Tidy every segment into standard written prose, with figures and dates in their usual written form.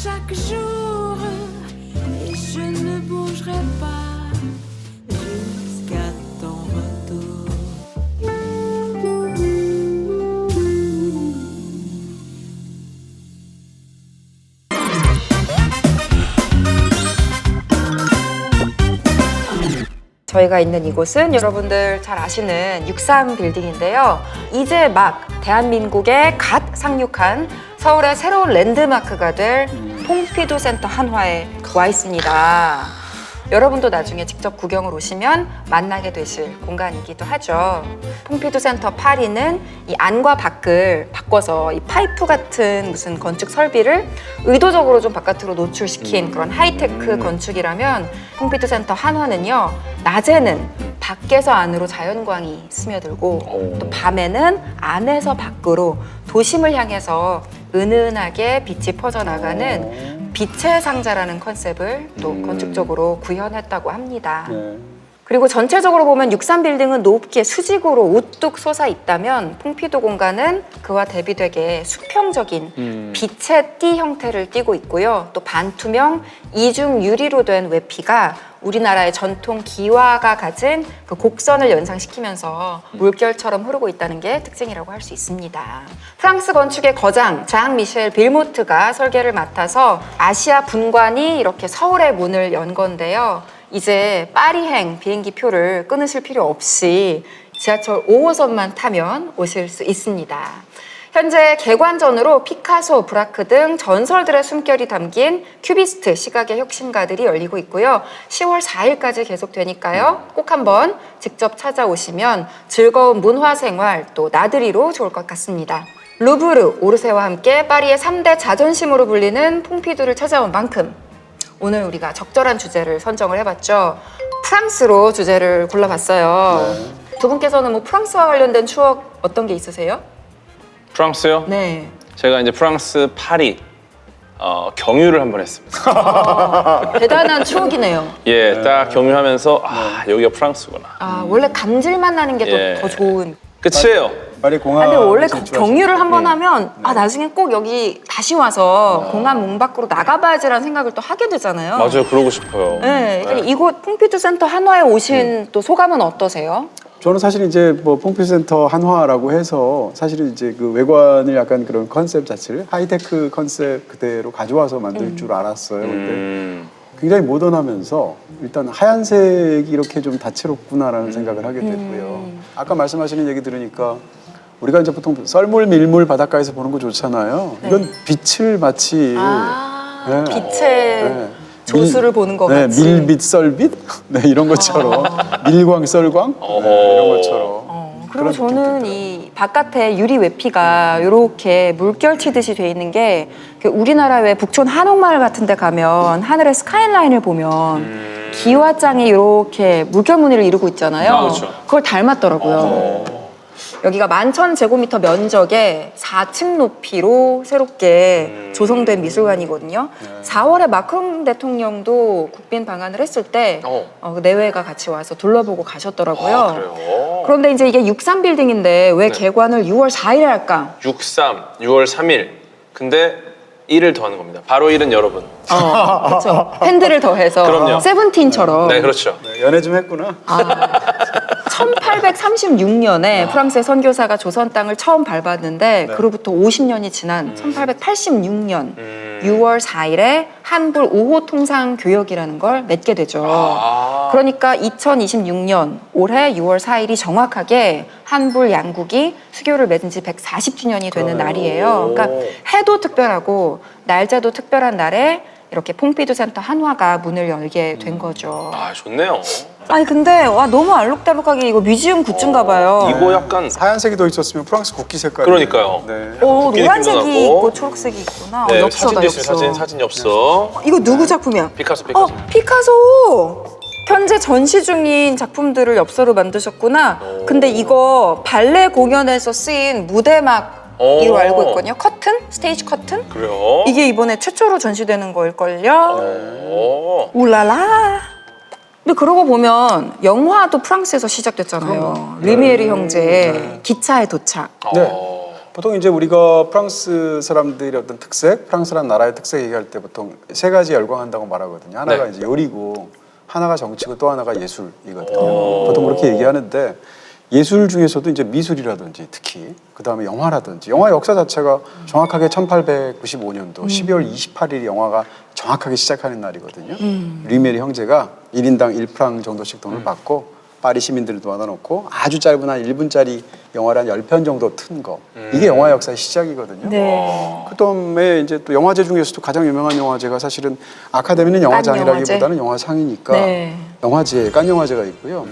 chaque jour et je ne bougerai pas jusqu'à ton retour. 저희가 있는 이곳은 여러분들 잘 아시는 63 빌딩인데요. 이제 막 대한민국에 갓 상륙한 서울의 새로운 랜드마크가 될 퐁피두 센터 한화에 와 있습니다. 여러분도 나중에 직접 구경을 오시면 만나게 되실 공간이기도 하죠. 퐁피두 센터 파리는 이 안과 밖을 바꿔서 이 파이프 같은 무슨 건축 설비를 의도적으로 좀 바깥으로 노출시킨 그런 하이테크 건축이라면 퐁피두 센터 한화는요, 낮에는 밖에서 안으로 자연광이 스며들고 또 밤에는 안에서 밖으로 도심을 향해서 은은하게 빛이 퍼져나가는 빛의 상자라는 컨셉을 또 건축적으로 구현했다고 합니다. 그리고 전체적으로 보면 63빌딩은 높게 수직으로 우뚝 솟아 있다면 퐁피두 공간은 그와 대비되게 수평적인 빛의 띠 형태를 띠고 있고요. 또 반투명 이중 유리로 된 외피가 우리나라의 전통 기와가 가진 그 곡선을 연상시키면서 물결처럼 흐르고 있다는 게 특징이라고 할 수 있습니다. 프랑스 건축의 거장 장 미셸 빌모트가 설계를 맡아서 아시아 분관이 이렇게 서울의 문을 연 건데요. 이제 파리행 비행기 표를 끊으실 필요 없이 지하철 5호선만 타면 오실 수 있습니다. 현재 개관전으로 피카소, 브라크 등 전설들의 숨결이 담긴 큐비스트 시각의 혁신가들이 열리고 있고요. 10월 4일까지 계속되니까요. 꼭 한번 직접 찾아오시면 즐거운 문화생활 또 나들이로 좋을 것 같습니다. 루브르, 오르세와 함께 파리의 3대 자존심으로 불리는 퐁피두를 찾아온 만큼 오늘 우리가 적절한 주제를 선정을 해봤죠. 프랑스로 주제를 골라봤어요. 두 분께서는 뭐 프랑스와 관련된 추억 어떤 게 있으세요? 프랑스요? 네. 제가 이제 프랑스 파리 경유를 한번 했습니다. 대단한 추억이네요. 예, 딱 경유하면서 여기가 프랑스구나. 원래 감질만 나는 게 더 예. 좋은. 끝이에요. 파리 공항. 근데 원래 경유를 한번 하면 나중에 꼭 여기 다시 와서 공항 문 밖으로 나가봐야지라는 생각을 또 하게 되잖아요. 맞아요, 그러고 싶어요. 네, 그러니까 이곳 퐁피두 센터 한화에 오신 또 소감은 어떠세요? 저는 사실 이제 뭐 퐁피두 센터 한화라고 해서 사실은 이제 그 외관을 약간 그런 컨셉 자체를 하이테크 컨셉 그대로 가져와서 만들 줄 알았어요. 근데 굉장히 모던하면서 일단 하얀색이 이렇게 좀 다채롭구나라는 생각을 하게 됐고요. 아까 말씀하시는 얘기 들으니까 우리가 이제 보통 썰물, 밀물 바닷가에서 보는 거 좋잖아요. 이건 빛을 마치 네. 빛의 조수를 보는 것 같이. 밀빛, 썰빛? 네, 이런 것처럼. 밀광, 썰광? 네, 이런 것처럼. 그리고 저는 이 바깥에 유리 외피가 이렇게 물결 치듯이 돼 있는 게 우리나라 왜 북촌 한옥마을 같은 데 가면 하늘의 스카이라인을 보면 기와장이 이렇게 물결 무늬를 이루고 있잖아요. 그렇죠. 그걸 닮았더라고요. 여기가 11,000제곱미터 면적에 4층 높이로 새롭게 조성된 미술관이거든요. 4월에 마크롱 대통령도 국빈 방한을 했을 때 내외가 같이 와서 둘러보고 가셨더라고요. 그래요? 그런데 이제 이게 63빌딩인데 왜 개관을 6월 4일에 할까? 63, 6월 3일. 근데 1을 더하는 겁니다. 바로 1은 여러분. 그렇죠. 팬들을 더해서 그럼요. 세븐틴처럼. 네, 그렇죠. 네, 연애 좀 했구나. 1836년에 프랑스의 선교사가 조선 땅을 처음 밟았는데 그로부터 50년이 지난 1886년 6월 4일에 한불 5호 통상 교역이라는 걸 맺게 되죠. 그러니까 2026년 올해 6월 4일이 정확하게 한불 양국이 수교를 맺은 지 140주년이 되는 날이에요. 그러니까 해도 특별하고 날짜도 특별한 날에 이렇게 퐁피두 센터 한화가 문을 열게 된 거죠. 좋네요. 아니 근데 와 너무 알록달록하게 이거 뮤지엄 굿즈인가 봐요. 이거 약간 하얀색이 더 있었으면 프랑스 국기 색깔. 그러니까요. 네. 노란색이 느낌도 있고 나고. 초록색이 있구나. 네, 엽서다 사진도 있어요. 엽서. 사진 엽서. 이거 누구 작품이야? 피카소. 피카소! 현재 전시 중인 작품들을 엽서로 만드셨구나. 근데 이거 발레 공연에서 쓰인 무대막이로 알고 있거든요. 커튼? 스테이지 커튼? 그래요? 이게 이번에 최초로 전시되는 걸걸요? 오. 울랄라. 근데 그러고 보면 영화도 프랑스에서 시작됐잖아요. 르미에르 형제의 기차의 도착. 네. 보통 이제 우리가 프랑스 사람들의 어떤 특색, 프랑스라는 나라의 특색 얘기할 때 보통 세 가지 열광한다고 말하거든요. 하나가 네. 이제 요리고, 하나가 정치고, 또 하나가 예술이거든요. 보통 그렇게 얘기하는데 예술 중에서도 이제 미술이라든지 특히 그 다음에 영화라든지 영화 역사 자체가 정확하게 1895년도 12월 28일이 영화가 정확하게 시작하는 날이거든요. 류메리 형제가 1인당 1프랑 정도씩 돈을 받고 파리 시민들을 모아놓고 아주 짧은 한 1분짜리 영화를 한 10편 정도 튼 거. 이게 영화 역사의 시작이거든요. 네. 그다음에 이제 또 영화제 중에서도 가장 유명한 영화제가 사실은 아카데미는 영화장이라기보다는 영화상이니까 네. 영화제, 칸 영화제가 있고요.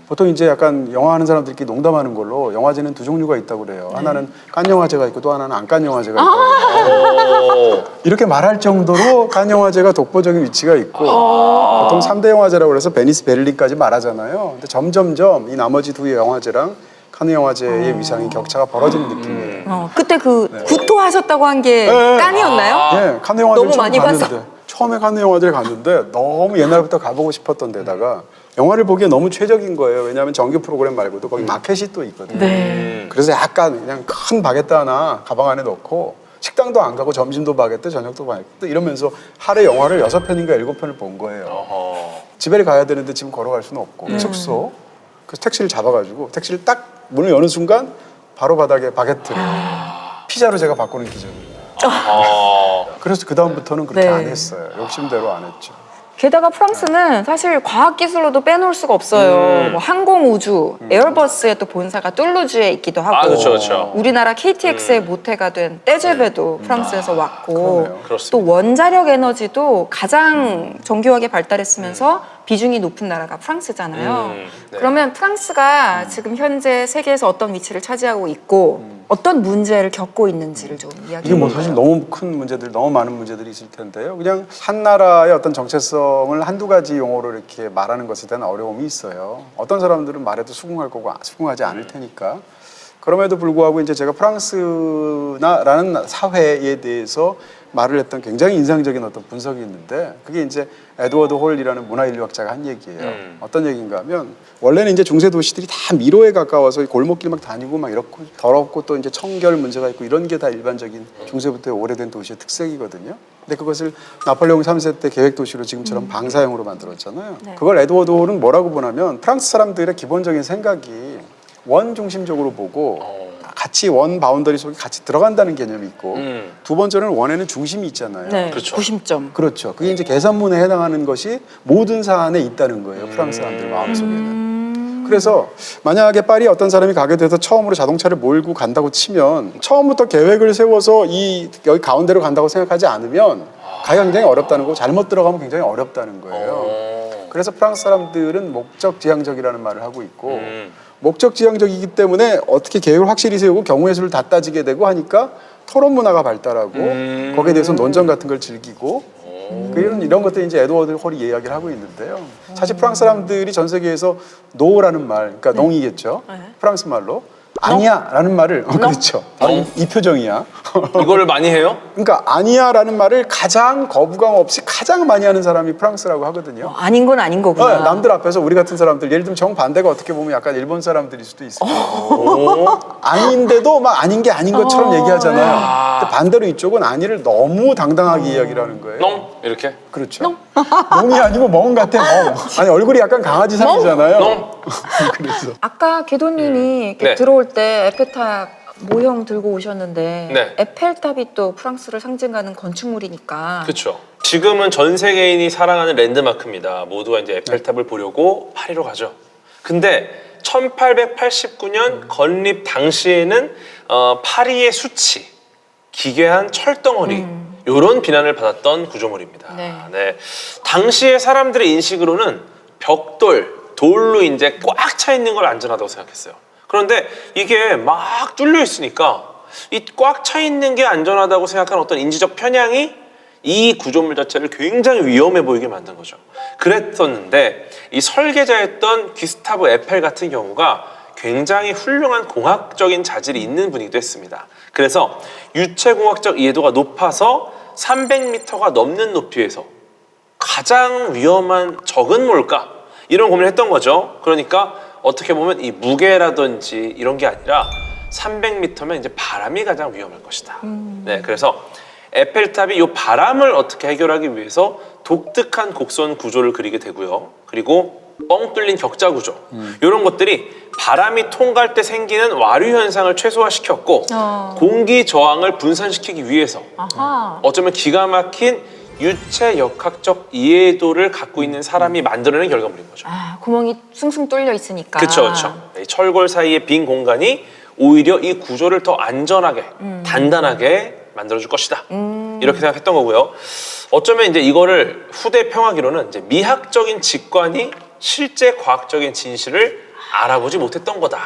보통 이제 약간 영화하는 사람들끼리 농담하는 걸로 영화제는 두 종류가 있다고 그래요. 하나는 칸 영화제가 있고 또 하나는 안 칸 영화제가 있다고. 이렇게 말할 정도로 칸 영화제가 독보적인 위치가 있고 보통 3대 영화제라고 그래서 베니스, 베를린까지 말하잖아요. 근데 점점점 이 나머지 두 영화제랑 칸 영화제의 위상이 격차가 벌어지는 느낌이에요. 그때 그 네. 구토하셨다고 한 게 깐이었나요? 예, 칸 영화제를 너무 많이 봤어. 처음에 칸 영화제를 갔는데 너무 옛날부터 가보고 싶었던 데다가 영화를 보기에 너무 최적인 거예요. 왜냐하면 정규 프로그램 말고도 거기 마켓이 또 있거든요. 네. 그래서 약간 그냥 큰 바게트 하나 가방 안에 넣고 식당도 안 가고 점심도 바게트, 저녁도 바게트 이러면서 하루에 영화를 6편인가 7편을 본 거예요. 집에 가야 되는데 지금 걸어갈 수는 없고 숙소. 그래서 택시를 잡아가지고 택시를 딱 문을 여는 순간 바로 바닥에 바게트를 피자로 제가 바꾸는 기적입니다. 그래서 그 다음부터는 그렇게 네. 안 했어요. 욕심대로 안 했죠. 게다가 프랑스는 사실 과학기술로도 빼놓을 수가 없어요. 뭐 항공우주, 에어버스의 또 본사가 툴루즈에 있기도 하고 그렇죠, 그렇죠. 우리나라 KTX의 모태가 된 떼제베도 프랑스에서 왔고 그러네요. 그렇습니다. 또 원자력 에너지도 가장 정교하게 발달했으면서 비중이 높은 나라가 프랑스잖아요. 네. 그러면 프랑스가 지금 현재 세계에서 어떤 위치를 차지하고 있고 어떤 문제를 겪고 있는지를 좀 이야기해 이게 뭐 볼까요? 사실 너무 큰 문제들, 너무 많은 문제들이 있을 텐데요. 그냥 한 나라의 어떤 정체성을 한두 가지 용어로 이렇게 말하는 것에 대한 어려움이 있어요. 어떤 사람들은 말해도 수긍할 거고 수긍하지 않을 테니까. 그럼에도 불구하고 이제 제가 프랑스나라는 사회에 대해서 말을 했던 굉장히 인상적인 어떤 분석이 있는데 그게 이제 에드워드 홀이라는 문화인류학자가 한 얘기예요. 어떤 얘기인가 하면 원래는 이제 중세 도시들이 다 미로에 가까워서 골목길 막 다니고 막 이렇고 더럽고 또 이제 청결 문제가 있고 이런 게 다 일반적인 중세부터 오래된 도시의 특색이거든요. 근데 그것을 나폴레옹 3세 때 계획 도시로 지금처럼 방사형으로 만들었잖아요. 네. 그걸 에드워드 홀은 뭐라고 보냐면 프랑스 사람들의 기본적인 생각이 원 중심적으로 보고 같이 원 바운더리 속에 같이 들어간다는 개념이 있고 두 번째는 원에는 중심이 있잖아요. 네, 그렇죠. 구심점. 그렇죠. 그게 이제 계산문에 해당하는 것이 모든 사안에 있다는 거예요. 프랑스 사람들 마음속에는. 그래서 만약에 파리에 어떤 사람이 가게 돼서 처음으로 자동차를 몰고 간다고 치면 처음부터 계획을 세워서 여기 가운데로 간다고 생각하지 않으면 가기가 굉장히 어렵다는 거고 잘못 들어가면 굉장히 어렵다는 거예요. 그래서 프랑스 사람들은 목적지향적이라는 말을 하고 있고 목적지향적이기 때문에 어떻게 계획을 확실히 세우고 경우의 수를 다 따지게 되고 하니까 토론 문화가 발달하고 거기에 대해서 논전 같은 걸 즐기고 이런 것들이 이제 에드워드 홀이 이야기를 하고 있는데요. 사실 프랑스 사람들이 전 세계에서 노라는 말, 그러니까 농이겠죠. 프랑스 말로 아니야라는 말을 그렇죠. 바로 이 표정이야. 이거를 많이 해요? 그러니까 아니야라는 말을 가장 거부감 없이 가장 많이 하는 사람이 프랑스라고 하거든요. 아닌 건 아닌 거구나. 남들 앞에서 우리 같은 사람들 예를 들면 정반대가 어떻게 보면 약간 일본 사람들일 수도 있어요. 아닌데도 막 아닌 게 아닌 것처럼 얘기하잖아요. 근데 반대로 이쪽은 아니를 너무 당당하게 이야기를 하는 거예요. 농 이렇게. 그렇죠. 농이 아니고 멍 같아 멍. 아니 얼굴이 약간 강아지 상이잖아요. 농. 그래서 아까 궤도님이 이렇게 네. 들어올 때 에펠탑 모형 들고 오셨는데 네. 에펠탑이 또 프랑스를 상징하는 건축물이니까 그렇죠. 지금은 전 세계인이 사랑하는 랜드마크입니다. 모두가 이제 에펠탑을 보려고 파리로 가죠. 근데 1889년 건립 당시에는 파리의 수치, 기괴한 철덩어리 이런 비난을 받았던 구조물입니다. 네. 당시의 사람들의 인식으로는 벽돌, 돌로 이제 꽉 차 있는 걸 안전하다고 생각했어요. 그런데 이게 막 뚫려 있으니까 이 꽉 차 있는 게 안전하다고 생각하는 어떤 인지적 편향이 이 구조물 자체를 굉장히 위험해 보이게 만든 거죠. 그랬었는데 이 설계자였던 귀스타브 에펠 같은 경우가 굉장히 훌륭한 공학적인 자질이 있는 분이기도 했습니다. 그래서 유체공학적 이해도가 높아서 300m가 넘는 높이에서 가장 위험한 적은 뭘까? 이런 고민을 했던 거죠. 그러니까 어떻게 보면 이 무게라든지 이런 게 아니라 300m면 이제 바람이 가장 위험할 것이다. 네, 그래서 에펠탑이 이 바람을 어떻게 해결하기 위해서 독특한 곡선 구조를 그리게 되고요. 그리고 뻥 뚫린 격자 구조 이런 것들이 바람이 통과할 때 생기는 와류 현상을 최소화시켰고 공기 저항을 분산시키기 위해서 아하. 어쩌면 기가 막힌 유체 역학적 이해도를 갖고 있는 사람이 만들어낸 결과물인 거죠. 아, 구멍이 숭숭 뚫려 있으니까. 그렇죠, 그렇죠. 이 철골 사이의 빈 공간이 오히려 이 구조를 더 안전하게, 단단하게 만들어줄 것이다. 이렇게 생각했던 거고요. 어쩌면 이제 이거를 후대 평하기로는 이제 미학적인 직관이 실제 과학적인 진실을 알아보지 못했던 거다.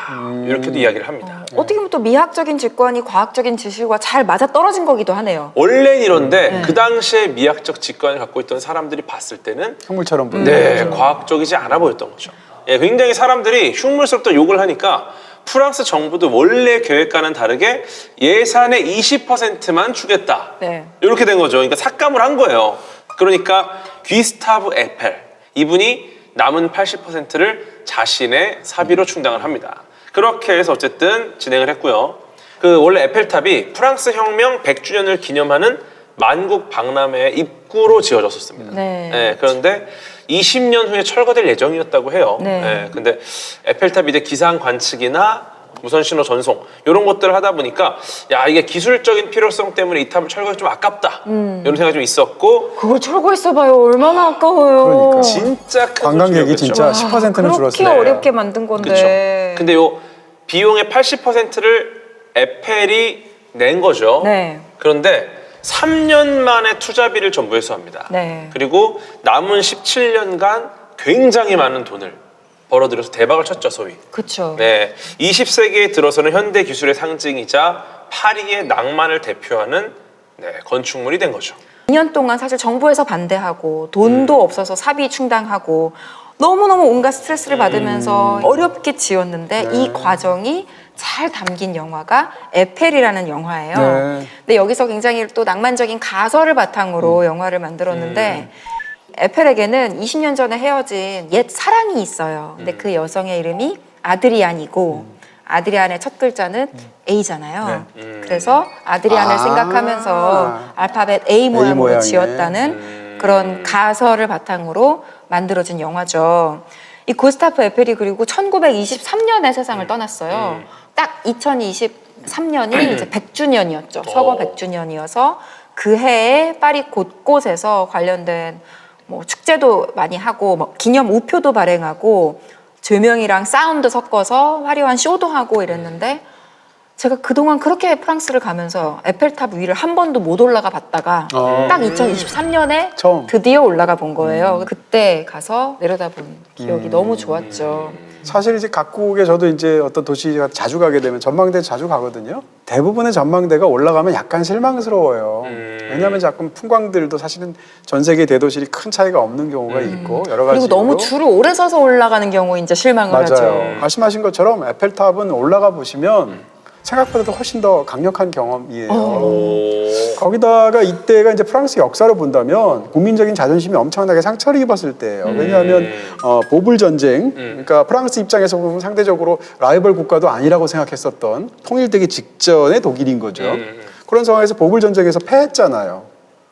이렇게도 이야기를 합니다. 어떻게 보면 또 미학적인 직관이 과학적인 지식과 잘 맞아 떨어진 거기도 하네요. 원래는 이런데 그 당시에 미학적 직관을 갖고 있던 사람들이 봤을 때는 형물처럼 보이는 네, 거죠. 과학적이지 않아 보였던 거죠. 예, 굉장히 사람들이 흉물스럽다 욕을 하니까 프랑스 정부도 원래 계획과는 다르게 예산의 20%만 주겠다. 네. 이렇게 된 거죠. 그러니까 삭감을 한 거예요. 그러니까 귀스타브 에펠 이분이 남은 80%를 자신의 사비로 충당을 합니다. 그렇게 해서 어쨌든 진행을 했고요. 그 원래 에펠탑이 프랑스 혁명 100주년을 기념하는 만국 박람회 입구로 지어졌었습니다. 네. 예, 그런데 20년 후에 철거될 예정이었다고 해요. 네. 예, 근데 에펠탑이 이제 기상 관측이나 무선 신호 전송 이런 것들을 하다 보니까 야 이게 기술적인 필요성 때문에 이 탑을 철거하기 좀 아깝다 이런 생각이 좀 있었고 그걸 철거했어봐요. 얼마나 아까워요. 그러니까. 진짜 큰 관광객이 손실이었겠죠. 진짜 10%는 그렇게 줄었어요. 어렵게 만든 건데. 그렇죠. 근데 요 비용의 80%를 에펠이 낸 거죠. 네. 그런데 3년 만에 투자비를 전부 회수합니다. 네. 그리고 남은 17년간 굉장히 많은 돈을 벌어들여서 대박을 쳤죠, 소위. 그렇죠. 네, 20세기에 들어서는 현대 기술의 상징이자 파리의 낭만을 대표하는 건축물이 된 거죠. 2년 동안 사실 정부에서 반대하고 돈도 없어서 사비 충당하고 너무너무 온갖 스트레스를 받으면서 어렵게 지었는데 이 과정이 잘 담긴 영화가 에펠이라는 영화예요. 네. 근데 여기서 굉장히 또 낭만적인 가설을 바탕으로 영화를 만들었는데 에펠에게는 20년 전에 헤어진 옛 사랑이 있어요. 근데 그 여성의 이름이 아드리안이고 아드리안의 첫 글자는 A잖아요. 그래서 아드리안을 생각하면서 알파벳 A 모양으로 모양이네. 지었다는 그런 가설을 바탕으로 만들어진 영화죠. 이 구스타프 에펠이 그리고 1923년에 세상을 떠났어요. 딱 2023년이 이제 100주년이었죠. 서거 100주년이어서 그 해에 파리 곳곳에서 관련된 뭐 축제도 많이 하고 뭐 기념 우표도 발행하고 조명이랑 사운드 섞어서 화려한 쇼도 하고 이랬는데 제가 그동안 그렇게 프랑스를 가면서 에펠탑 위를 한 번도 못 올라가 봤다가 딱 2023년에 처음. 드디어 올라가 본 거예요. 그때 가서 내려다본 기억이 너무 좋았죠. 사실 이제 각국에 저도 이제 어떤 도시가 자주 가게 되면 전망대 자주 가거든요. 대부분의 전망대가 올라가면 약간 실망스러워요. 왜냐하면 자꾸 풍광들도 사실은 전 세계 대도시들이 큰 차이가 없는 경우가 있고 여러 가지. 그리고 너무 줄을 오래 서서 올라가는 경우에 이제 실망을 맞아요. 하죠. 말씀하신 것처럼 에펠탑은 올라가 보시면 생각보다도 훨씬 더 강력한 경험이에요. 거기다가 이때가 이제 프랑스 역사로 본다면 국민적인 자존심이 엄청나게 상처를 입었을 때예요. 왜냐하면 보불 전쟁, 그러니까 프랑스 입장에서 보면 상대적으로 라이벌 국가도 아니라고 생각했었던 통일되기 직전의 독일인 거죠. 그런 상황에서 보불 전쟁에서 패했잖아요.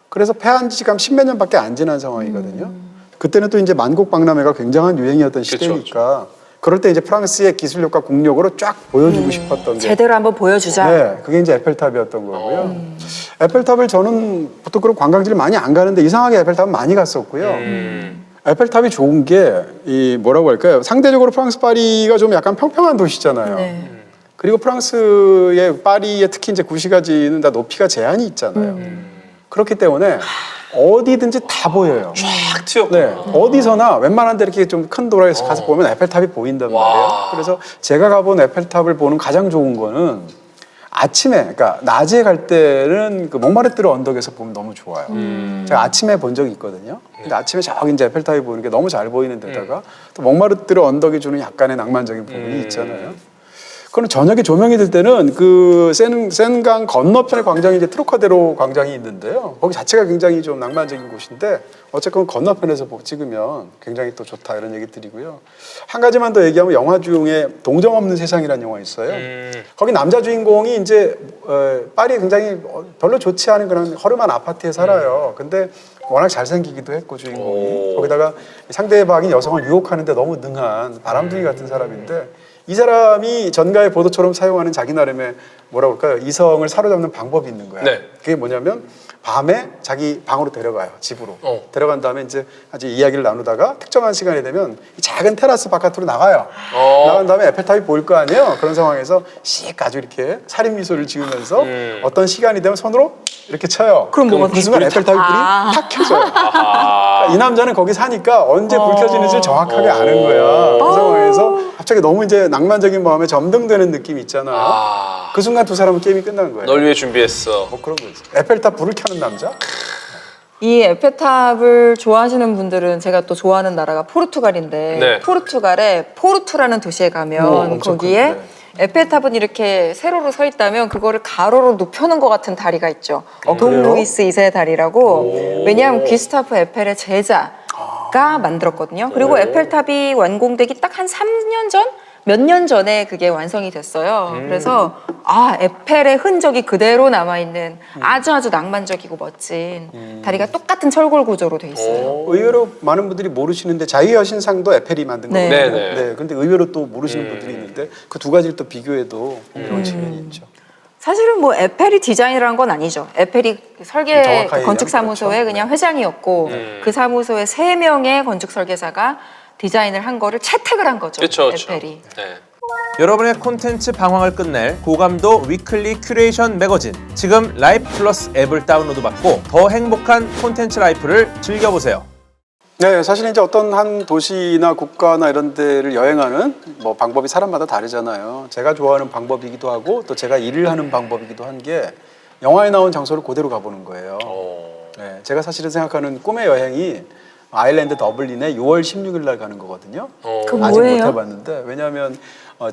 그래서 패한 지가 10몇 년밖에 안 지난 상황이거든요. 그때는 또 이제 만국 박람회가 굉장한 유행이었던 시대니까. 그럴 때 이제 프랑스의 기술력과 국력으로 쫙 보여주고 싶었던 게 제대로 한번 보여주자. 네, 그게 이제 에펠탑이었던 거고요. 에펠탑을 저는 보통 그런 관광지를 많이 안 가는데 이상하게 에펠탑은 많이 갔었고요. 에펠탑이 좋은 게 이 뭐라고 할까요? 상대적으로 프랑스 파리가 좀 약간 평평한 도시잖아요. 네. 그리고 프랑스의 파리의 특히 이제 구시가지는 다 높이가 제한이 있잖아요. 그렇기 때문에 어디든지 다 보여요. 쫙 튀었구나. 네, 어디서나 웬만한 데 이렇게 좀 큰 도로에서 가서 보면 에펠탑이 보인단 말이에요. 그래서 제가 가본 에펠탑을 보는 가장 좋은 거는 아침에, 그러니까 낮에 갈 때는 그 몽마르트르 언덕에서 보면 너무 좋아요. 제가 아침에 본 적이 있거든요. 근데 아침에 저기 이제 에펠탑이 보이는 게 너무 잘 보이는 데다가 또 몽마르트르 언덕이 주는 약간의 낭만적인 부분이 있잖아요. 그건 저녁에 조명이 들 때는 그 센강 건너편의 광장이 이제 트로카데로 광장이 있는데요. 거기 자체가 굉장히 좀 낭만적인 곳인데 어쨌건 건너편에서 찍으면 굉장히 또 좋다 이런 얘기 드리고요. 한 가지만 더 얘기하면 영화 중에 동정 없는 세상이라는 영화 있어요. 거기 남자 주인공이 이제 파리에 굉장히 별로 좋지 않은 그런 허름한 아파트에 살아요. 근데 워낙 잘생기기도 했고 주인공이 거기다가 상대방인 여성을 유혹하는데 너무 능한 바람둥이 같은 사람인데 이 사람이 전가의 보도처럼 사용하는 자기 나름의 뭐라 그럴까요? 이성을 사로잡는 방법이 있는 거야. 네. 그게 뭐냐면 밤에 자기 방으로 데려가요. 집으로. 데려간 다음에 이제 아주 이야기를 나누다가 특정한 시간이 되면 이 작은 테라스 바깥으로 나가요. 나간 다음에 에펠탑이 보일 거 아니에요. 그런 상황에서 씩 아주 이렇게 살인 미소를 지으면서 어떤 시간이 되면 손으로 이렇게 쳐요. 그럼 뭐가 그 순간 에펠탑이 불이 탁 켜져요. 그러니까 이 남자는 거기 사니까 언제 불 켜지는지를 정확하게 아는 거야. 그 상황에서 갑자기 너무 이제 낭만적인 마음에 점등되는 느낌이 있잖아요. 그 순간 두 사람은 게임이 끝난 거예요. 널 위해 준비했어. 뭐 그런 거지. 에펠탑 불을 켜는 남자? 이 에펠탑을 좋아하시는 분들은 제가 또 좋아하는 나라가 포르투갈인데 네. 포르투갈의 포르투라는 도시에 가면 엄청 거기에 큰데. 에펠탑은 이렇게 세로로 서 있다면 그거를 가로로 눕혀놓은 것 같은 다리가 있죠. 동 그래요? 루이스 2세 다리라고. 왜냐하면 귀스타프 에펠의 제자가 만들었거든요. 그리고 에펠탑이 완공되기 딱 한 3년 전? 몇 년 전에 그게 완성이 됐어요. 그래서 에펠의 흔적이 그대로 남아있는 아주 낭만적이고 멋진 다리가 똑같은 철골 구조로 돼 있어요. 의외로 많은 분들이 모르시는데 자유여신상도 에펠이 만든 네. 거거든요. 네네. 네, 그런데 의외로 또 모르시는 분들이 있는데 그 두 가지를 또 비교해도 그런 측면이 있죠. 사실은 뭐 에펠이 디자인을 한 건 아니죠. 에펠이 설계 정확하게 건축사무소의 얘기하면 그냥 회장이었고 그 사무소의 3명의 건축 설계사가 디자인을 한 거를 채택을 한 거죠. 그렇죠. 에펠이. 네. 여러분의 콘텐츠 방황을 끝낼 고감도 위클리 큐레이션 매거진 지금 라이프 플러스 앱을 다운로드 받고 더 행복한 콘텐츠 라이프를 즐겨보세요. 네, 사실 이제 어떤 한 도시나 국가나 이런 데를 여행하는 뭐 방법이 사람마다 다르잖아요. 제가 좋아하는 방법이기도 하고 또 제가 일을 하는 방법이기도 한 게 영화에 나온 장소를 그대로 가보는 거예요. 네, 제가 사실은 생각하는 꿈의 여행이 아일랜드 더블린에 6월 16일 날 가는 거거든요. 그 아직 뭐예요? 못 해봤는데 왜냐하면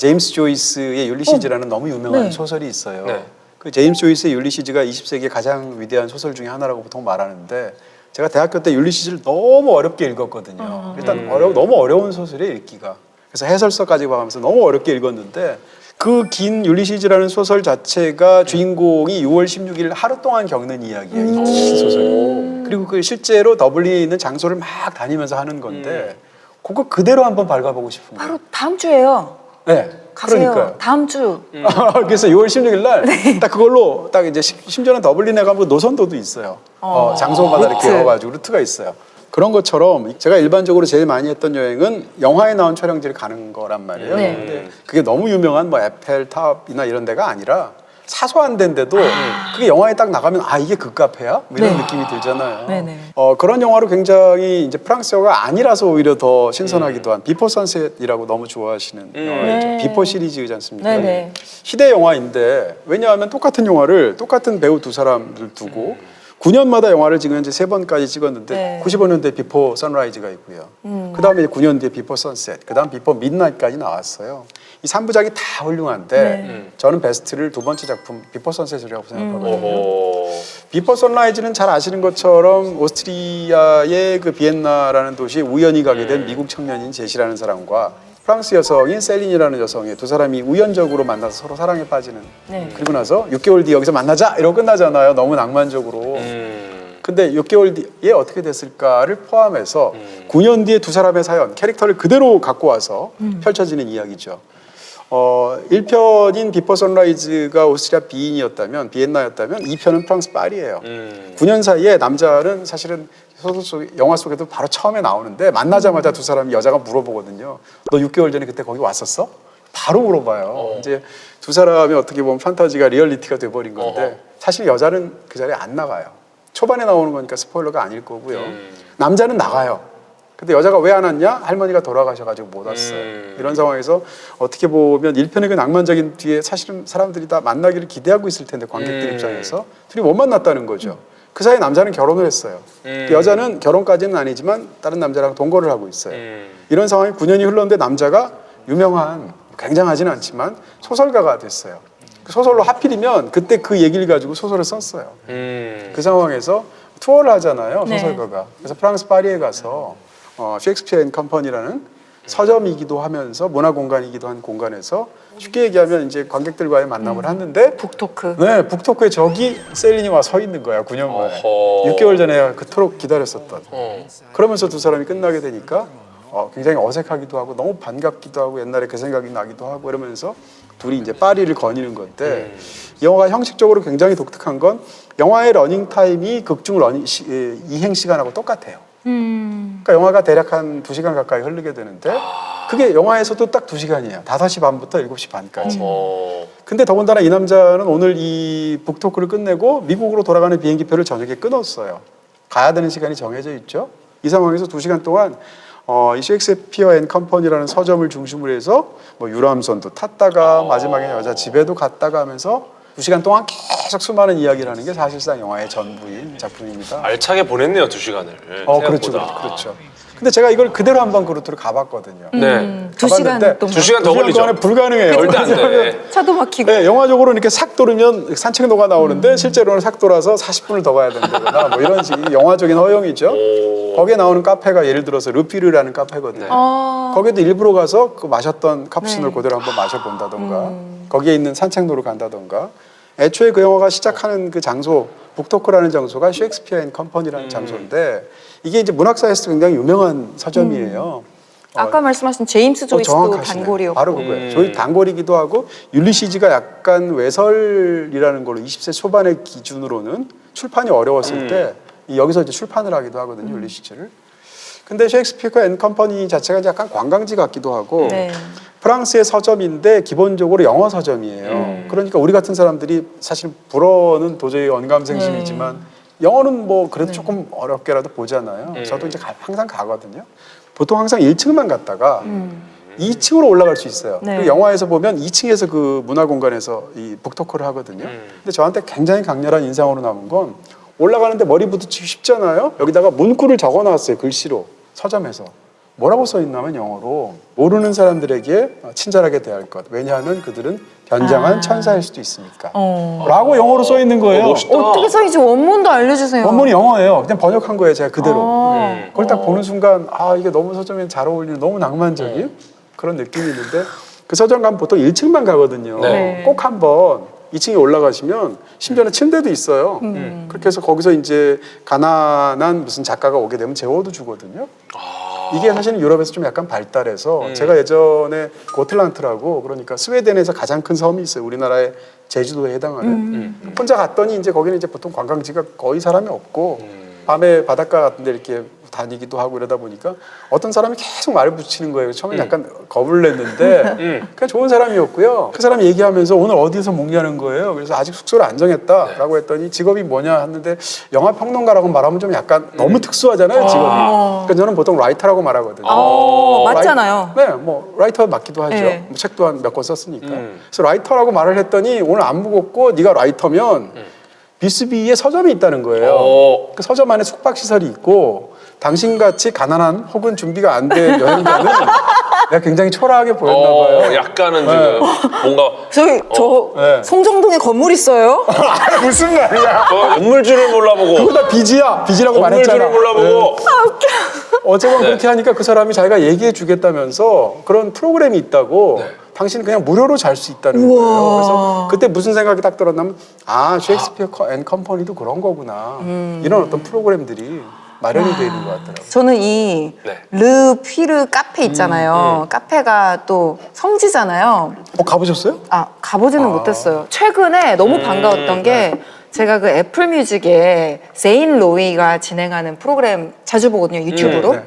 제임스 조이스의 율리시즈라는 너무 유명한 네. 소설이 있어요. 네. 그 제임스 조이스의 율리시즈가 20세기의 가장 위대한 소설 중에 하나라고 보통 말하는데 제가 대학교 때 율리시즈를 너무 어렵게 읽었거든요. 일단 너무 어려운 소설이에요, 읽기가. 그래서 해설서까지 봐가면서 너무 어렵게 읽었는데 그 긴 율리시즈라는 소설 자체가 주인공이 6월 16일 하루 동안 겪는 이야기예요. 이 긴 소설이. 그리고 그 실제로 더블린에 있는 장소를 막 다니면서 하는 건데 그거 그대로 한번 밟아보고 싶은 거예요. 바로 다음 주에요. 네, 가세요. 그러니까요. 다음 주. 그래서 6월 16일 날 딱 그걸로 딱 이제 심지어는 더블린에 가면 노선도도 있어요. 장소마다 이렇게 루트. 여가지고 루트가 있어요. 그런 것처럼 제가 일반적으로 제일 많이 했던 여행은 영화에 나온 촬영지를 가는 거란 말이에요. 네. 근데 그게 너무 유명한 뭐 에펠탑이나 이런 데가 아니라 사소한 데인데도 그게 영화에 딱 나가면 이게 그 카페야? 뭐 이런 네. 느낌이 들잖아요. 네네. 그런 영화로 굉장히 이제 프랑스어가 아니라서 오히려 더 신선하기도 한 비포 선셋이라고 너무 좋아하시는 영화죠. 네. 비포 시리즈지 않습니까? 네네. 시대 영화인데 왜냐하면 똑같은 영화를 똑같은 배우 두 사람을 두고 9년마다 영화를 지금 현재 3번까지 찍었는데 네. 95년도에 비포 선라이즈가 있고요. 그 다음에 9년 뒤에 비포 선셋, 그 다음 비포 midnight까지 나왔어요. 이 3부작이 다 훌륭한데 저는 베스트를 두 번째 작품 비포 선셋이라고 생각하거든요. 비포 선라이즈는 잘 아시는 것처럼 오스트리아의 그 비엔나라는 도시에 우연히 가게 된 미국 청년인 제시라는 사람과 프랑스 여성인 셀린이라는 여성의 두 사람이 우연적으로 만나서 서로 사랑에 빠지는. 네. 그리고 나서 6개월 뒤에 여기서 만나자 이러고 끝나잖아요. 너무 낭만적으로. 근데 6개월 뒤에 어떻게 됐을까를 포함해서 9년 뒤에 두 사람의 사연, 캐릭터를 그대로 갖고 와서 펼쳐지는 이야기죠. 1편인 비포 선라이즈가 오스트리아 비엔나였다면 2편은 프랑스 파리예요. 9년 사이에 남자는 사실은 영화 속에도 바로 처음에 나오는데 만나자마자 두 사람이 여자가 물어보거든요. 너 6개월 전에 그때 거기 왔었어? 바로 물어봐요. 이제 두 사람이 어떻게 보면 판타지가 리얼리티가 돼버린 건데 사실 여자는 그 자리에 안 나가요. 초반에 나오는 거니까 스포일러가 아닐 거고요. 남자는 나가요. 근데 여자가 왜 안 왔냐? 할머니가 돌아가셔가지고 못 왔어요. 이런 상황에서 어떻게 보면 1편의 그 낭만적인 뒤에 사실은 사람들이 다 만나기를 기대하고 있을 텐데 관객들 입장에서 둘이 못 만났다는 거죠. 그 사이에 남자는 결혼을 했어요. 여자는 결혼까지는 아니지만 다른 남자랑 동거를 하고 있어요. 이런 상황이 9년이 흘렀는데 남자가 유명한 굉장하지는 않지만 소설가가 됐어요. 그 소설로 하필이면 그때 그 얘기를 가지고 소설을 썼어요. 그 상황에서 투어를 하잖아요, 네. 소설가가. 그래서 프랑스 파리에 가서 셰익스피어 앤 컴퍼니라는 서점이기도 하면서 문화공간이기도 한 공간에서 쉽게 얘기하면 이제 관객들과의 만남을 하는데 북토크. 네, 북토크에 저기 셀린이 와 서 있는 거야, 9년 만에. 어허. 6개월 전에 그토록 기다렸었던. 그러면서 두 사람이 끝나게 되니까 굉장히 어색하기도 하고 너무 반갑기도 하고 옛날에 그 생각이 나기도 하고 이러면서 둘이 이제 파리를 거니는 건데 이 영화가 형식적으로 굉장히 독특한 건 영화의 러닝 타임이 극중 이행 시간하고 똑같아요. 그러니까 영화가 대략 한 2시간 가까이 흐르게 되는데 그게 영화에서도 딱 2시간이에요. 5시 반부터 7시 반까지. 근데 더군다나 이 남자는 오늘 이 북토크를 끝내고 미국으로 돌아가는 비행기표를 저녁에 끊었어요. 가야 되는 시간이 정해져 있죠. 이 상황에서 2시간 동안 이 셰익스피어 앤 컴퍼니라는 서점을 중심으로 해서 뭐 유람선도 탔다가 마지막에 여자 집에도 갔다가 하면서 2시간 동안 계속 수많은 이야기를 하는 게 사실상 영화의 전부인 작품입니다. 알차게 보냈네요, 2시간을. 그렇죠, 그렇죠. 근데 제가 이걸 그대로 한번 그루트를 가봤거든요. 네. 2시간 동안. 2시간 더 걸리죠. 동안에 불가능해요. 절대 안 돼. 차도 막히고. 네, 영화적으로 이렇게 싹 돌으면 산책로가 나오는데 실제로는 싹 돌아서 40분을 더 가야 된다거나 뭐 이런 식의 영화적인 허용이죠. 거기에 나오는 카페가 예를 들어서 르피르라는 카페거든요. 거기도 일부러 가서 그 마셨던 카푸치노를 그대로 한번 마셔본다던가 거기에 있는 산책로를 간다던가 애초에 그 영화가 시작하는 그 장소 북토크라는 장소가 셰익스피어 앤 컴퍼니라는 장소인데 이게 이제 문학사에서 굉장히 유명한 서점이에요. 아까 말씀하신 제임스 조이스도 정확하시네요. 단골이었고. 바로 그거예요. 저희 단골이기도 하고 율리시즈가 약간 외설이라는 걸로 20세 초반의 기준으로는 출판이 어려웠을 때 여기서 이제 출판을 하기도 하거든요, 율리시즈를. 근데 셰익스피어 앤 컴퍼니 자체가 이제 약간 관광지 같기도 하고 네. 프랑스의 서점인데 기본적으로 영어 서점이에요. 그러니까 우리 같은 사람들이 사실 불어는 도저히 언감생심이지만 영어는 뭐 그래도 조금 어렵게라도 보잖아요. 저도 이제 항상 가거든요. 보통 항상 1층만 갔다가 2층으로 올라갈 수 있어요. 네. 그리고 영화에서 보면 2층에서 그 문화공간에서 이 북토크를 하거든요. 근데 저한테 굉장히 강렬한 인상으로 남은 건 올라가는데 머리 부딪히기 쉽잖아요. 여기다가 문구를 적어놨어요, 글씨로. 서점에서. 뭐라고 써 있냐면 영어로 모르는 사람들에게 친절하게 대할 것. 왜냐하면 그들은 변장한 천사일 수도 있으니까. 라고 영어로 써 있는 거예요. 멋있다. 어떻게 써있지? 원문도 알려주세요. 원문이 영어예요. 그냥 번역한 거예요, 제가 그대로. 아. 그걸 딱 보는 순간 이게 너무 서점에 잘 어울리는 너무 낭만적인 그런 느낌이 있는데 그 서점 가면 보통 1층만 가거든요. 네. 꼭 한번 2층에 올라가시면 심지어는 침대도 있어요. 그렇게 해서 거기서 이제 가난한 무슨 작가가 오게 되면 재워도 주거든요. 이게 사실은 유럽에서 좀 약간 발달해서 제가 예전에 고틀란트라고 그러니까 스웨덴에서 가장 큰 섬이 있어요. 우리나라의 제주도에 해당하는. 혼자 갔더니 이제 거기는 이제 보통 관광지가 거의 사람이 없고 밤에 바닷가 같은 데 이렇게 다니기도 하고 이러다 보니까 어떤 사람이 계속 말을 붙이는 거예요. 처음에 약간 겁을 냈는데 그냥 좋은 사람이었고요. 그 사람이 얘기하면서 오늘 어디서 묵냐는 거예요. 그래서 아직 숙소를 안 정했다라고 했더니 직업이 뭐냐 했는데 영화 평론가라고 말하면 좀 약간 너무 특수하잖아요, 직업이. 그러니까 저는 보통 라이터라고 말하거든요. 맞잖아요. 네, 뭐 라이터 맞기도 하죠. 네. 뭐 책도 한 몇 권 썼으니까. 그래서 라이터라고 말을 했더니 오늘 안 무겁고 네가 라이터면 비스비에 서점이 있다는 거예요. 그 서점 안에 숙박시설이 있고 당신같이 가난한 혹은 준비가 안 된 여행자는 내가 굉장히 초라하게 보였나 봐요. 약간은 지금 뭔가 저 네. 송정동에 건물 있어요? 무슨 말이야. 건물줄을 몰라보고 그거 다 빚이야. 빚이라고 말했잖아. 건물줄을 몰라보고 어쨌건 그렇게 하니까 그 사람이 자기가 얘기해 주겠다면서 그런 프로그램이 있다고 당신은 그냥 무료로 잘 수 있다는 거예요. 그래서 그때 무슨 생각이 딱 들었냐면 셰익스피어 앤 컴퍼니도 그런 거구나. 이런 어떤 프로그램들이 마련이 되어 있는 것 같더라고요. 저는 이 네. 르피르 카페 있잖아요. 카페가 또 성지잖아요. 가보셨어요? 가보지는 못했어요. 최근에 너무 반가웠던 게 제가 그 애플 뮤직에 세인 로이가 진행하는 프로그램 자주 보거든요, 유튜브로. 네.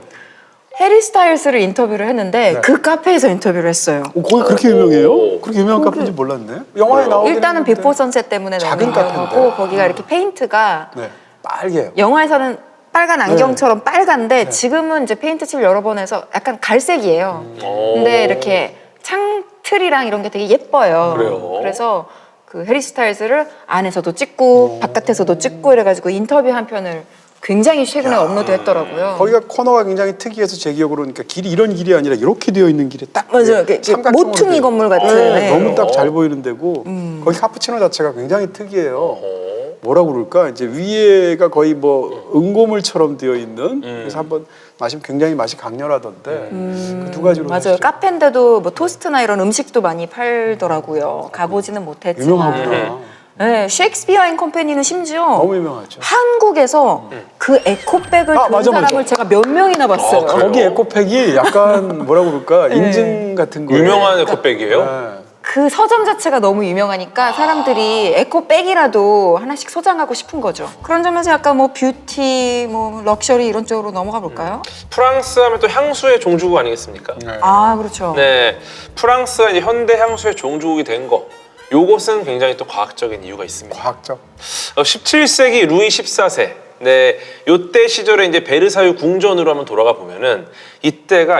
해리 스타일스를 인터뷰를 했는데 그 카페에서 인터뷰를 했어요. 거기 그렇게 유명해요? 그렇게 유명한 카페인지 몰랐네. 영화에 나오긴 일단은 했는데. 비포 선셋 때문에 너무 작은 유명하고 카페인데. 거기가 이렇게 페인트가 네, 빨개요. 영화에서는 빨간 안경처럼 빨간데 지금은 이제 페인트 칠을 여러 번 해서 약간 갈색이에요. 근데 이렇게 창틀이랑 이런 게 되게 예뻐요. 그래요? 그래서 그 해리 스타일스를 안에서도 찍고 바깥에서도 찍고 이래가지고 인터뷰 한 편을 굉장히 최근에 업로드했더라고요. 거기가 코너가 굉장히 특이해서 제 기억으로는 그러니까 길이 이런 길이 아니라 이렇게 되어 있는 길에 딱 맞아요. 삼각형으로 모퉁이 돼요. 건물 같은. 네. 너무 딱 잘 보이는 데고 거기 카푸치노 자체가 굉장히 특이해요. 뭐라고 그럴까? 이제 위에가 거의 뭐 응고물처럼 되어 있는 그래서 한번 마시면 굉장히 맛이 강렬하던데 그 두 가지로 맞아요. 하시죠. 카페인데도 뭐 토스트나 이런 음식도 많이 팔더라고요. 가보지는 못했지만. 유명하구나. 네, 셰익스피어 앤 컴퍼니는 심지어 너무 유명하죠. 한국에서 그 에코백을 든 맞아, 사람을 맞아. 제가 몇 명이나 봤어요. 그래요? 거기 에코팩이 약간 뭐라고 그럴까? 인증 같은 거예요. 유명한 에코백이에요? 네. 그 서점 자체가 너무 유명하니까 사람들이 에코백이라도 하나씩 소장하고 싶은 거죠. 그런 점에서 약간 뭐 뷰티, 뭐 럭셔리 이런 쪽으로 넘어가 볼까요? 프랑스 하면 또 향수의 종주국 아니겠습니까? 아, 그렇죠. 네, 프랑스가 이제 현대 향수의 종주국이 된 거. 요것은 굉장히 또 과학적인 이유가 있습니다. 과학적. 17세기 루이 14세. 네, 요때 시절에 이제 베르사유 궁전으로 한번 돌아가 보면은 이때가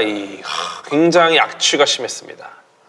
굉장히 악취가 심했습니다.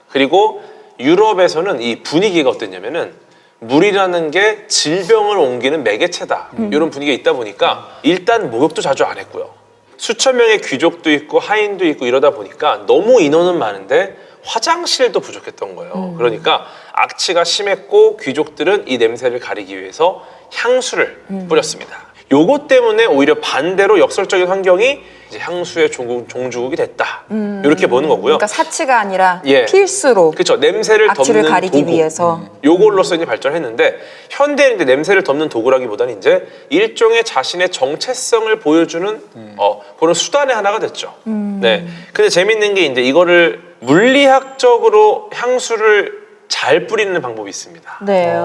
그리고 유럽에서는 이 분위기가 어땠냐면은 물이라는 게 질병을 옮기는 매개체다. 이런 분위기가 있다 보니까 일단 목욕도 자주 안 했고요. 수천 명의 귀족도 있고 하인도 있고 이러다 보니까 너무 인원은 많은데 화장실도 부족했던 거예요. 그러니까 악취가 심했고 귀족들은 이 냄새를 가리기 위해서 향수를 뿌렸습니다. 요것 때문에 오히려 반대로 역설적인 환경이 이제 향수의 종주국이 됐다. 이렇게 보는 거고요. 그러니까 사치가 아니라 예. 필수로 그렇죠. 냄새를 악취를 덮는 가리기 도구. 위해서. 요걸로서 이제 발전했는데 현대는 이제 냄새를 덮는 도구라기보다는 이제 일종의 자신의 정체성을 보여주는 그런 수단의 하나가 됐죠. 네. 근데 재밌는 게 이제 이거를 물리학적으로 향수를 잘 뿌리는 방법이 있습니다. 네.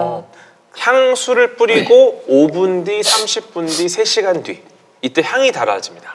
향수를 뿌리고 5분 뒤, 30분 뒤, 3시간 뒤 이때 향이 달라집니다.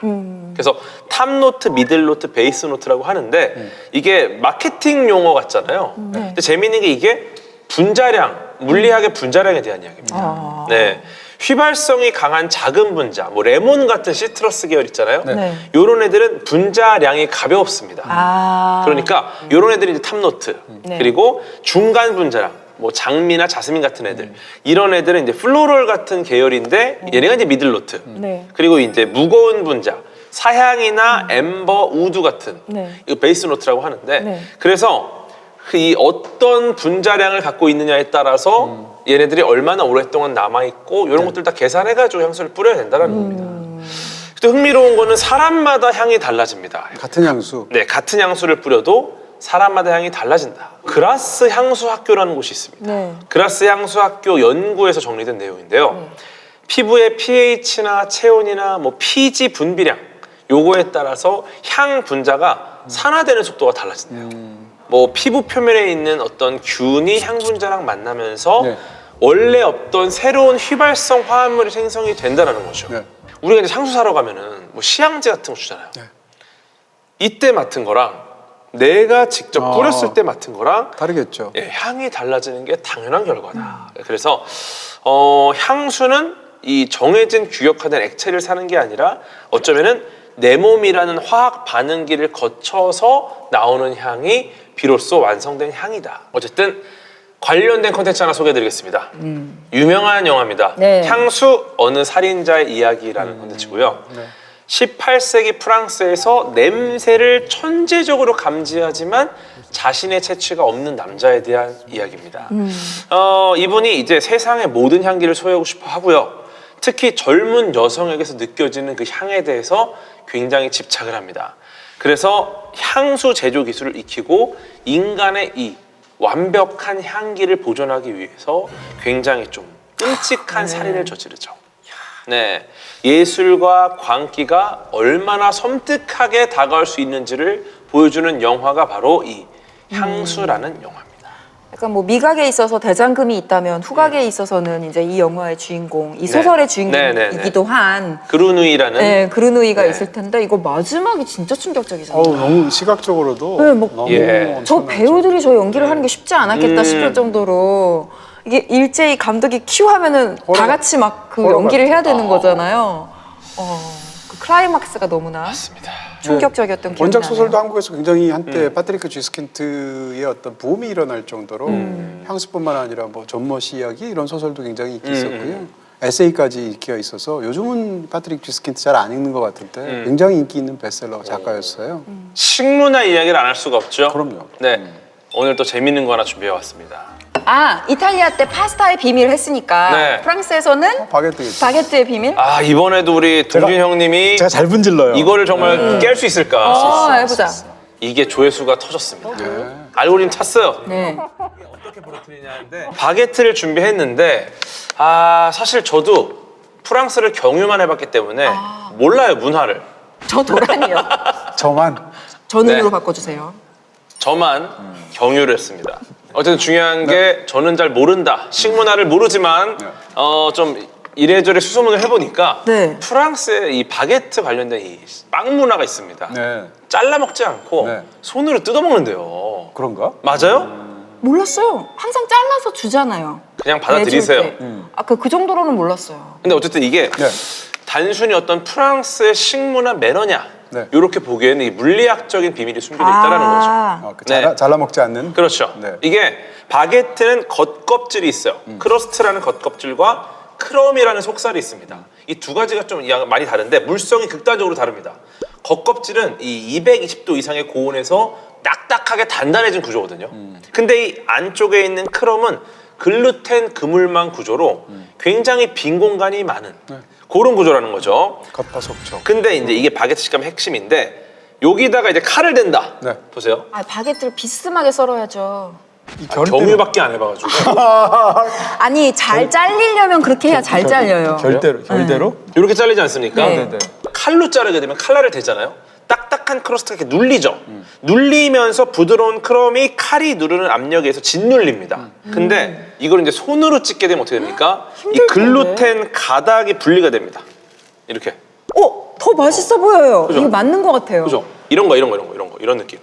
그래서 탑노트, 미들노트, 베이스노트라고 하는데 이게 마케팅 용어 같잖아요. 근데 재미있는 게 이게 분자량, 물리학의 분자량에 대한 이야기입니다. 네. 휘발성이 강한 작은 분자, 뭐 레몬 같은 시트러스 계열 있잖아요. 네. 요런 애들은 분자량이 가볍습니다. 그러니까 요런 애들이 이제 탑노트. 네. 그리고 중간 분자량, 뭐 장미나 자스민 같은 애들. 이런 애들은 이제 플로럴 같은 계열인데 얘네가 이제 미들노트. 네. 그리고 이제 무거운 분자, 사향이나 엠버, 우드 같은 네. 이거 베이스 노트라고 하는데 네. 그래서 이 어떤 분자량을 갖고 있느냐에 따라서 얘네들이 얼마나 오랫동안 남아있고 이런 것들 다 계산해가지고 향수를 뿌려야 된다는 겁니다. 또 흥미로운 거는 사람마다 향이 달라집니다. 같은 향수. 네, 같은 향수를 뿌려도 사람마다 향이 달라진다. 그라스 향수 학교라는 곳이 있습니다. 네. 그라스 향수 학교 연구에서 정리된 내용인데요. 피부의 pH나 체온이나 뭐 pG 분비량 요거에 따라서 향 분자가 산화되는 속도가 달라진대요. 뭐 피부 표면에 있는 어떤 균이 향 분자랑 만나면서 네. 원래 없던 새로운 휘발성 화합물이 생성이 된다는 거죠. 네. 우리가 이제 향수 사러 가면은 뭐 시향제 같은 거 주잖아요. 네. 이때 맡은 거랑 내가 직접 뿌렸을 때 맡은 거랑 다르겠죠. 예, 향이 달라지는 게 당연한 결과다. 그래서 향수는 이 정해진 규격화된 액체를 사는 게 아니라 어쩌면은 내 몸이라는 화학 반응기를 거쳐서 나오는 향이 비로소 완성된 향이다. 어쨌든 관련된 콘텐츠 하나 소개해드리겠습니다. 유명한 영화입니다. 네. 향수 어느 살인자의 이야기라는 콘텐츠고요. 18세기 프랑스에서 냄새를 천재적으로 감지하지만 자신의 채취가 없는 남자에 대한 이야기입니다. 이분이 이제 세상의 모든 향기를 소유하고 싶어 하고요. 특히 젊은 여성에게서 느껴지는 그 향에 대해서 굉장히 집착을 합니다. 그래서 향수 제조 기술을 익히고 인간의 이 완벽한 향기를 보존하기 위해서 굉장히 좀 끔찍한 살인을 저지르죠. 네, 예술과 광기가 얼마나 섬뜩하게 다가올 수 있는지를 보여주는 영화가 바로 이 향수라는 영화입니다. 약간 뭐 미각에 있어서 대장금이 있다면 후각에 있어서는 이제 이 영화의 주인공, 이 소설의 주인공이기도 한 그루누이라는 네, 그르누이가 네. 있을 텐데 이거 마지막이 진짜 충격적이잖아요. 너무 시각적으로도 네, 뭐 너무 예. 저 엄청나죠. 배우들이 저 연기를 하는 게 쉽지 않았겠다 싶을 정도로 이게 일제히 감독이 큐 하면은 다 같이 막 그 연기를 해야 되는 거잖아요. 그 클라이막스가 너무나 맞습니다. 충격적이었던 기억이 원작 나네요. 소설도 한국에서 굉장히 한때 파트리크 쥐스킨트의 어떤 붐이 일어날 정도로 향수뿐만 아니라 뭐 존머시 이야기 이런 소설도 굉장히 인기 있었고요. 에세이까지 끼어 있어서 요즘은 파트릭 비스킨트 잘 안 읽는 것 같을 때 굉장히 인기 있는 베스트셀러 작가였어요. 식문화 이야기를 안 할 수가 없죠. 그럼요. 네. 오늘 또 재밌는 거 하나 준비해 왔습니다. 아, 이탈리아 때 파스타의 비밀을 했으니까 네. 프랑스에서는 바게트겠죠. 바게트의 비밀? 아, 이번에도 우리 동진 형님이 제가 잘 분질러요. 이거를 정말 깰 수 있을까? 해보자. 이게 조회수가 터졌습니다. 알고리즘 탔어요. 네. 어떻게 부러뜨리냐는데 바게트를 준비했는데 사실 저도 프랑스를 경유만 해봤기 때문에 몰라요, 문화를. 저 도란이요. 저만. 전음으로 네. 바꿔주세요. 저만 경유를 했습니다. 어쨌든 중요한 게 저는 잘 모른다. 식문화를 모르지만 좀 이래저래 수소문을 해보니까 네. 프랑스에 이 바게트 관련된 이 빵 문화가 있습니다. 네. 잘라 먹지 않고 네. 손으로 뜯어 먹는데요. 그런가? 맞아요? 몰랐어요. 항상 잘라서 주잖아요. 그냥 받아들이세요. 내줄 때. 그 정도로는 몰랐어요. 근데 어쨌든 이게 네. 단순히 어떤 프랑스의 식문화 매너냐 네. 이렇게 보기에는 이 물리학적인 비밀이 숨겨져 있다는 거죠. 그 잘라 먹지 않는. 그렇죠. 네. 이게 바게트는 겉껍질이 있어요. 크러스트라는 겉껍질과 크럼이라는 속살이 있습니다. 이 두 가지가 좀 많이 다른데 물성이 극단적으로 다릅니다. 겉껍질은 이 220도 이상의 고온에서 딱딱하게 단단해진 구조거든요. 근데 이 안쪽에 있는 크럼은 글루텐 그물망 구조로 굉장히 빈 공간이 많은 그런 구조라는 거죠. 겉바 속촉. 근데 이제 이게 바게트 식감의 핵심인데 여기다가 이제 칼을 댄다. 네. 보세요. 바게트를 비스듬하게 썰어야죠. 이 결 경유밖에 안 해봐가지고 아니, 잘 잘리려면 그렇게 해야 잘 잘려요. 결대로? 이렇게 잘리지 않습니까? 네. 칼로 자르게 되면 칼날을 대잖아요. 딱딱한 크러스트가 이렇게 눌리죠. 눌리면서 부드러운 크럼이 칼이 누르는 압력에 의해서 짓눌립니다. 근데 이걸 이제 손으로 찢게 되면 어떻게 됩니까? 이 글루텐 가닥이 분리가 됩니다. 이렇게. 더 맛있어 보여요. 그죠? 이거 맞는 것 같아요. 그죠? 이런 거 이런 느낌.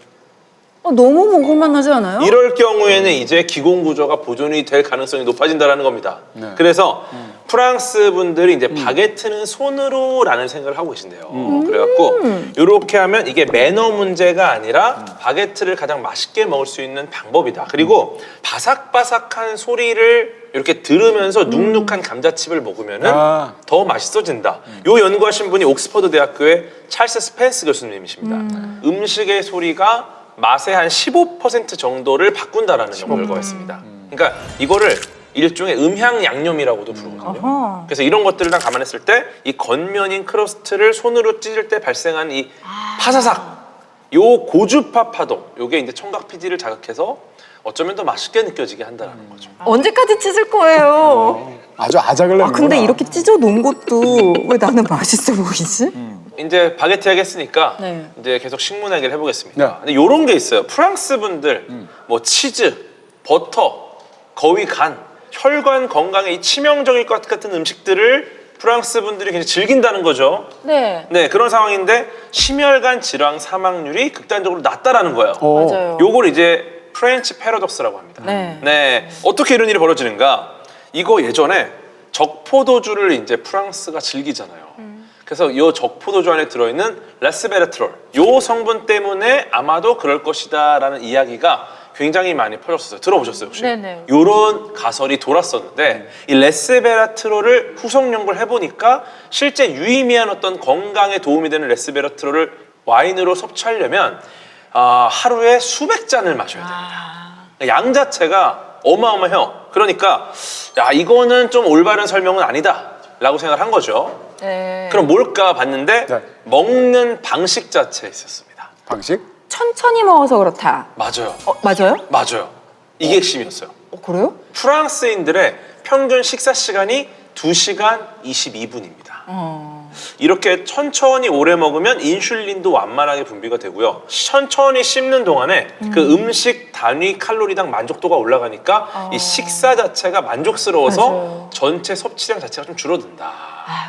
너무 먹을만하지 않아요? 이럴 경우에는 이제 기공 구조가 보존이 될 가능성이 높아진다는 겁니다. 네. 그래서 프랑스 분들이 이제 바게트는 손으로라는 생각을 하고 계신데요. 그래갖고 이렇게 하면 이게 매너 문제가 아니라 바게트를 가장 맛있게 먹을 수 있는 방법이다. 그리고 바삭바삭한 소리를 이렇게 들으면서 눅눅한 감자칩을 먹으면은 더 맛있어진다. 요 연구하신 분이 옥스퍼드 대학교의 찰스 스펜스 교수님이십니다. 음식의 소리가 맛의 한 15% 정도를 바꾼다라는 연구가 있습니다. 그러니까 이거를 일종의 음향 양념이라고도 부르거든요. 그래서 이런 것들을 다 감안했을 때 이 겉면인 크러스트를 손으로 찢을 때 발생한 이 파사삭, 요 고주파 파동, 요게 이제 청각 PD를 자극해서 어쩌면 더 맛있게 느껴지게 한다는 거죠. 언제까지 찢을 거예요? 아주 아작을 내는 근데 이렇게 찢어 놓은 것도 왜 나는 맛있어 보이지? 이제 바게트 하겠으니까 네. 이제 계속 식문 얘기를 해보겠습니다. 네. 근데 요런 게 있어요. 프랑스 분들 뭐 치즈, 버터, 거위 간, 혈관 건강에 이 치명적일 것 같은 음식들을 프랑스 분들이 굉장히 즐긴다는 거죠. 네. 네, 그런 상황인데 심혈관 질환 사망률이 극단적으로 낮다라는 거예요. 맞아요. 요걸 이제 프렌치 패러독스라고 합니다. 네. 어떻게 이런 일이 벌어지는가? 이거 예전에 적포도주를 이제 프랑스가 즐기잖아요. 그래서 이 적포도주 안에 들어있는 레스베라트롤, 요 성분 때문에 아마도 그럴 것이다라는 이야기가 굉장히 많이 퍼졌었어요. 들어보셨어요 혹시? 네네. 요런 가설이 돌았었는데 이 레스베라트롤을 후속 연구를 해보니까 실제 유의미한 어떤 건강에 도움이 되는 레스베라트롤을 와인으로 섭취하려면 하루에 수백 잔을 마셔야 됩니다. 양 자체가 어마어마해요. 그러니까 이거는 좀 올바른 설명은 아니다 라고 생각을 한 거죠. 네. 그럼 뭘까 봤는데 네. 먹는 방식 자체에 있었습니다. 방식? 천천히 먹어서 그렇다. 맞아요. 맞아요? 이게 핵심이었어요. 그래요? 프랑스인들의 평균 식사 시간이 2시간 22분입니다. 이렇게 천천히 오래 먹으면 인슐린도 완만하게 분비가 되고요. 천천히 씹는 동안에 그 음식 단위 칼로리당 만족도가 올라가니까 이 식사 자체가 만족스러워서 맞아요. 전체 섭취량 자체가 좀 줄어든다.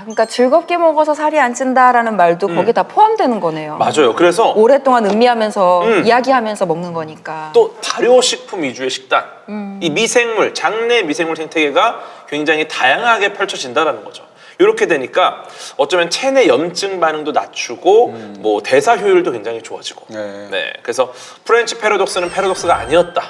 그러니까 즐겁게 먹어서 살이 안 찐다라는 말도 거기에 다 포함되는 거네요. 맞아요. 그래서 오랫동안 음미하면서 이야기하면서 먹는 거니까. 또 발효식품 위주의 식단, 이 미생물, 장내 미생물 생태계가 굉장히 다양하게 펼쳐진다는 거죠. 이렇게 되니까 어쩌면 체내 염증 반응도 낮추고 뭐 대사 효율도 굉장히 좋아지고. 네. 네, 그래서 프렌치 패러독스는 패러독스가 아니었다.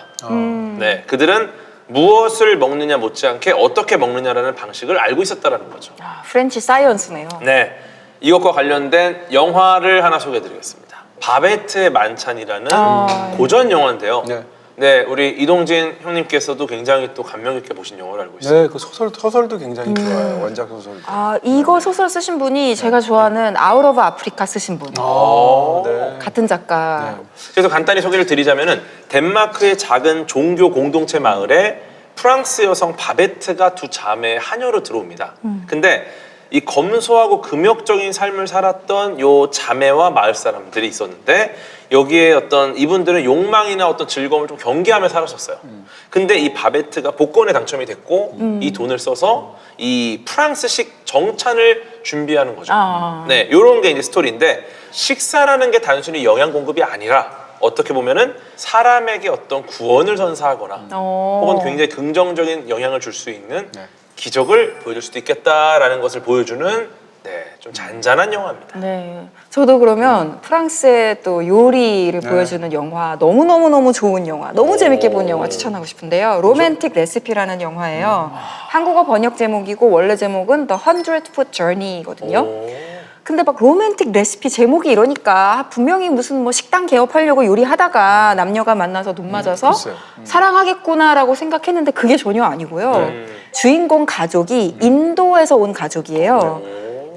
네, 그들은 무엇을 먹느냐 못지않게 어떻게 먹느냐라는 방식을 알고 있었다라는 거죠. 아, 프렌치 사이언스네요. 네, 이것과 관련된 영화를 하나 소개해드리겠습니다. 바베트의 만찬이라는 고전 영화인데요. 네. 네, 우리 이동진 형님께서도 굉장히 또 감명 깊게 보신 영화를 알고 있어요. 네, 그 소설도 굉장히 좋아요. 원작 소설도. 아, 이거 소설 쓰신 분이 제가 좋아하는 아웃 오브 아프리카 쓰신 분. 네. 같은 작가. 그래서 간단히 소개를 드리자면은 덴마크의 작은 종교 공동체 마을에 프랑스 여성 바베트가 두 자매의 하녀로 들어옵니다. 근데 이 검소하고 금욕적인 삶을 살았던 요 자매와 마을 사람들이 있었는데 여기에 어떤 이분들은 욕망이나 어떤 즐거움을 좀 경계하며 살았었어요. 근데 이 바베트가 복권에 당첨이 됐고 이 돈을 써서 이 프랑스식 정찬을 준비하는 거죠. 네, 요런 게 이제 스토리인데 식사라는 게 단순히 영양 공급이 아니라 어떻게 보면은 사람에게 어떤 구원을 선사하거나 혹은 굉장히 긍정적인 영향을 줄 수 있는 기적을 보여줄 수도 있겠다라는 것을 보여주는 좀 잔잔한 영화입니다. 네. 저도 그러면 프랑스의 또 요리를 보여주는 영화 너무너무너무 좋은 영화, 너무 재밌게 본 영화 추천하고 싶은데요. 로맨틱 레시피라는 영화예요. 한국어 번역 제목이고 원래 제목은 The 100 Foot Journey거든요. 근데 막 로맨틱 레시피 제목이 이러니까 분명히 무슨 뭐 식당 개업하려고 요리하다가 남녀가 만나서 눈 맞아서 사랑하겠구나라고 생각했는데 그게 전혀 아니고요. 주인공 가족이 인도에서 온 가족이에요.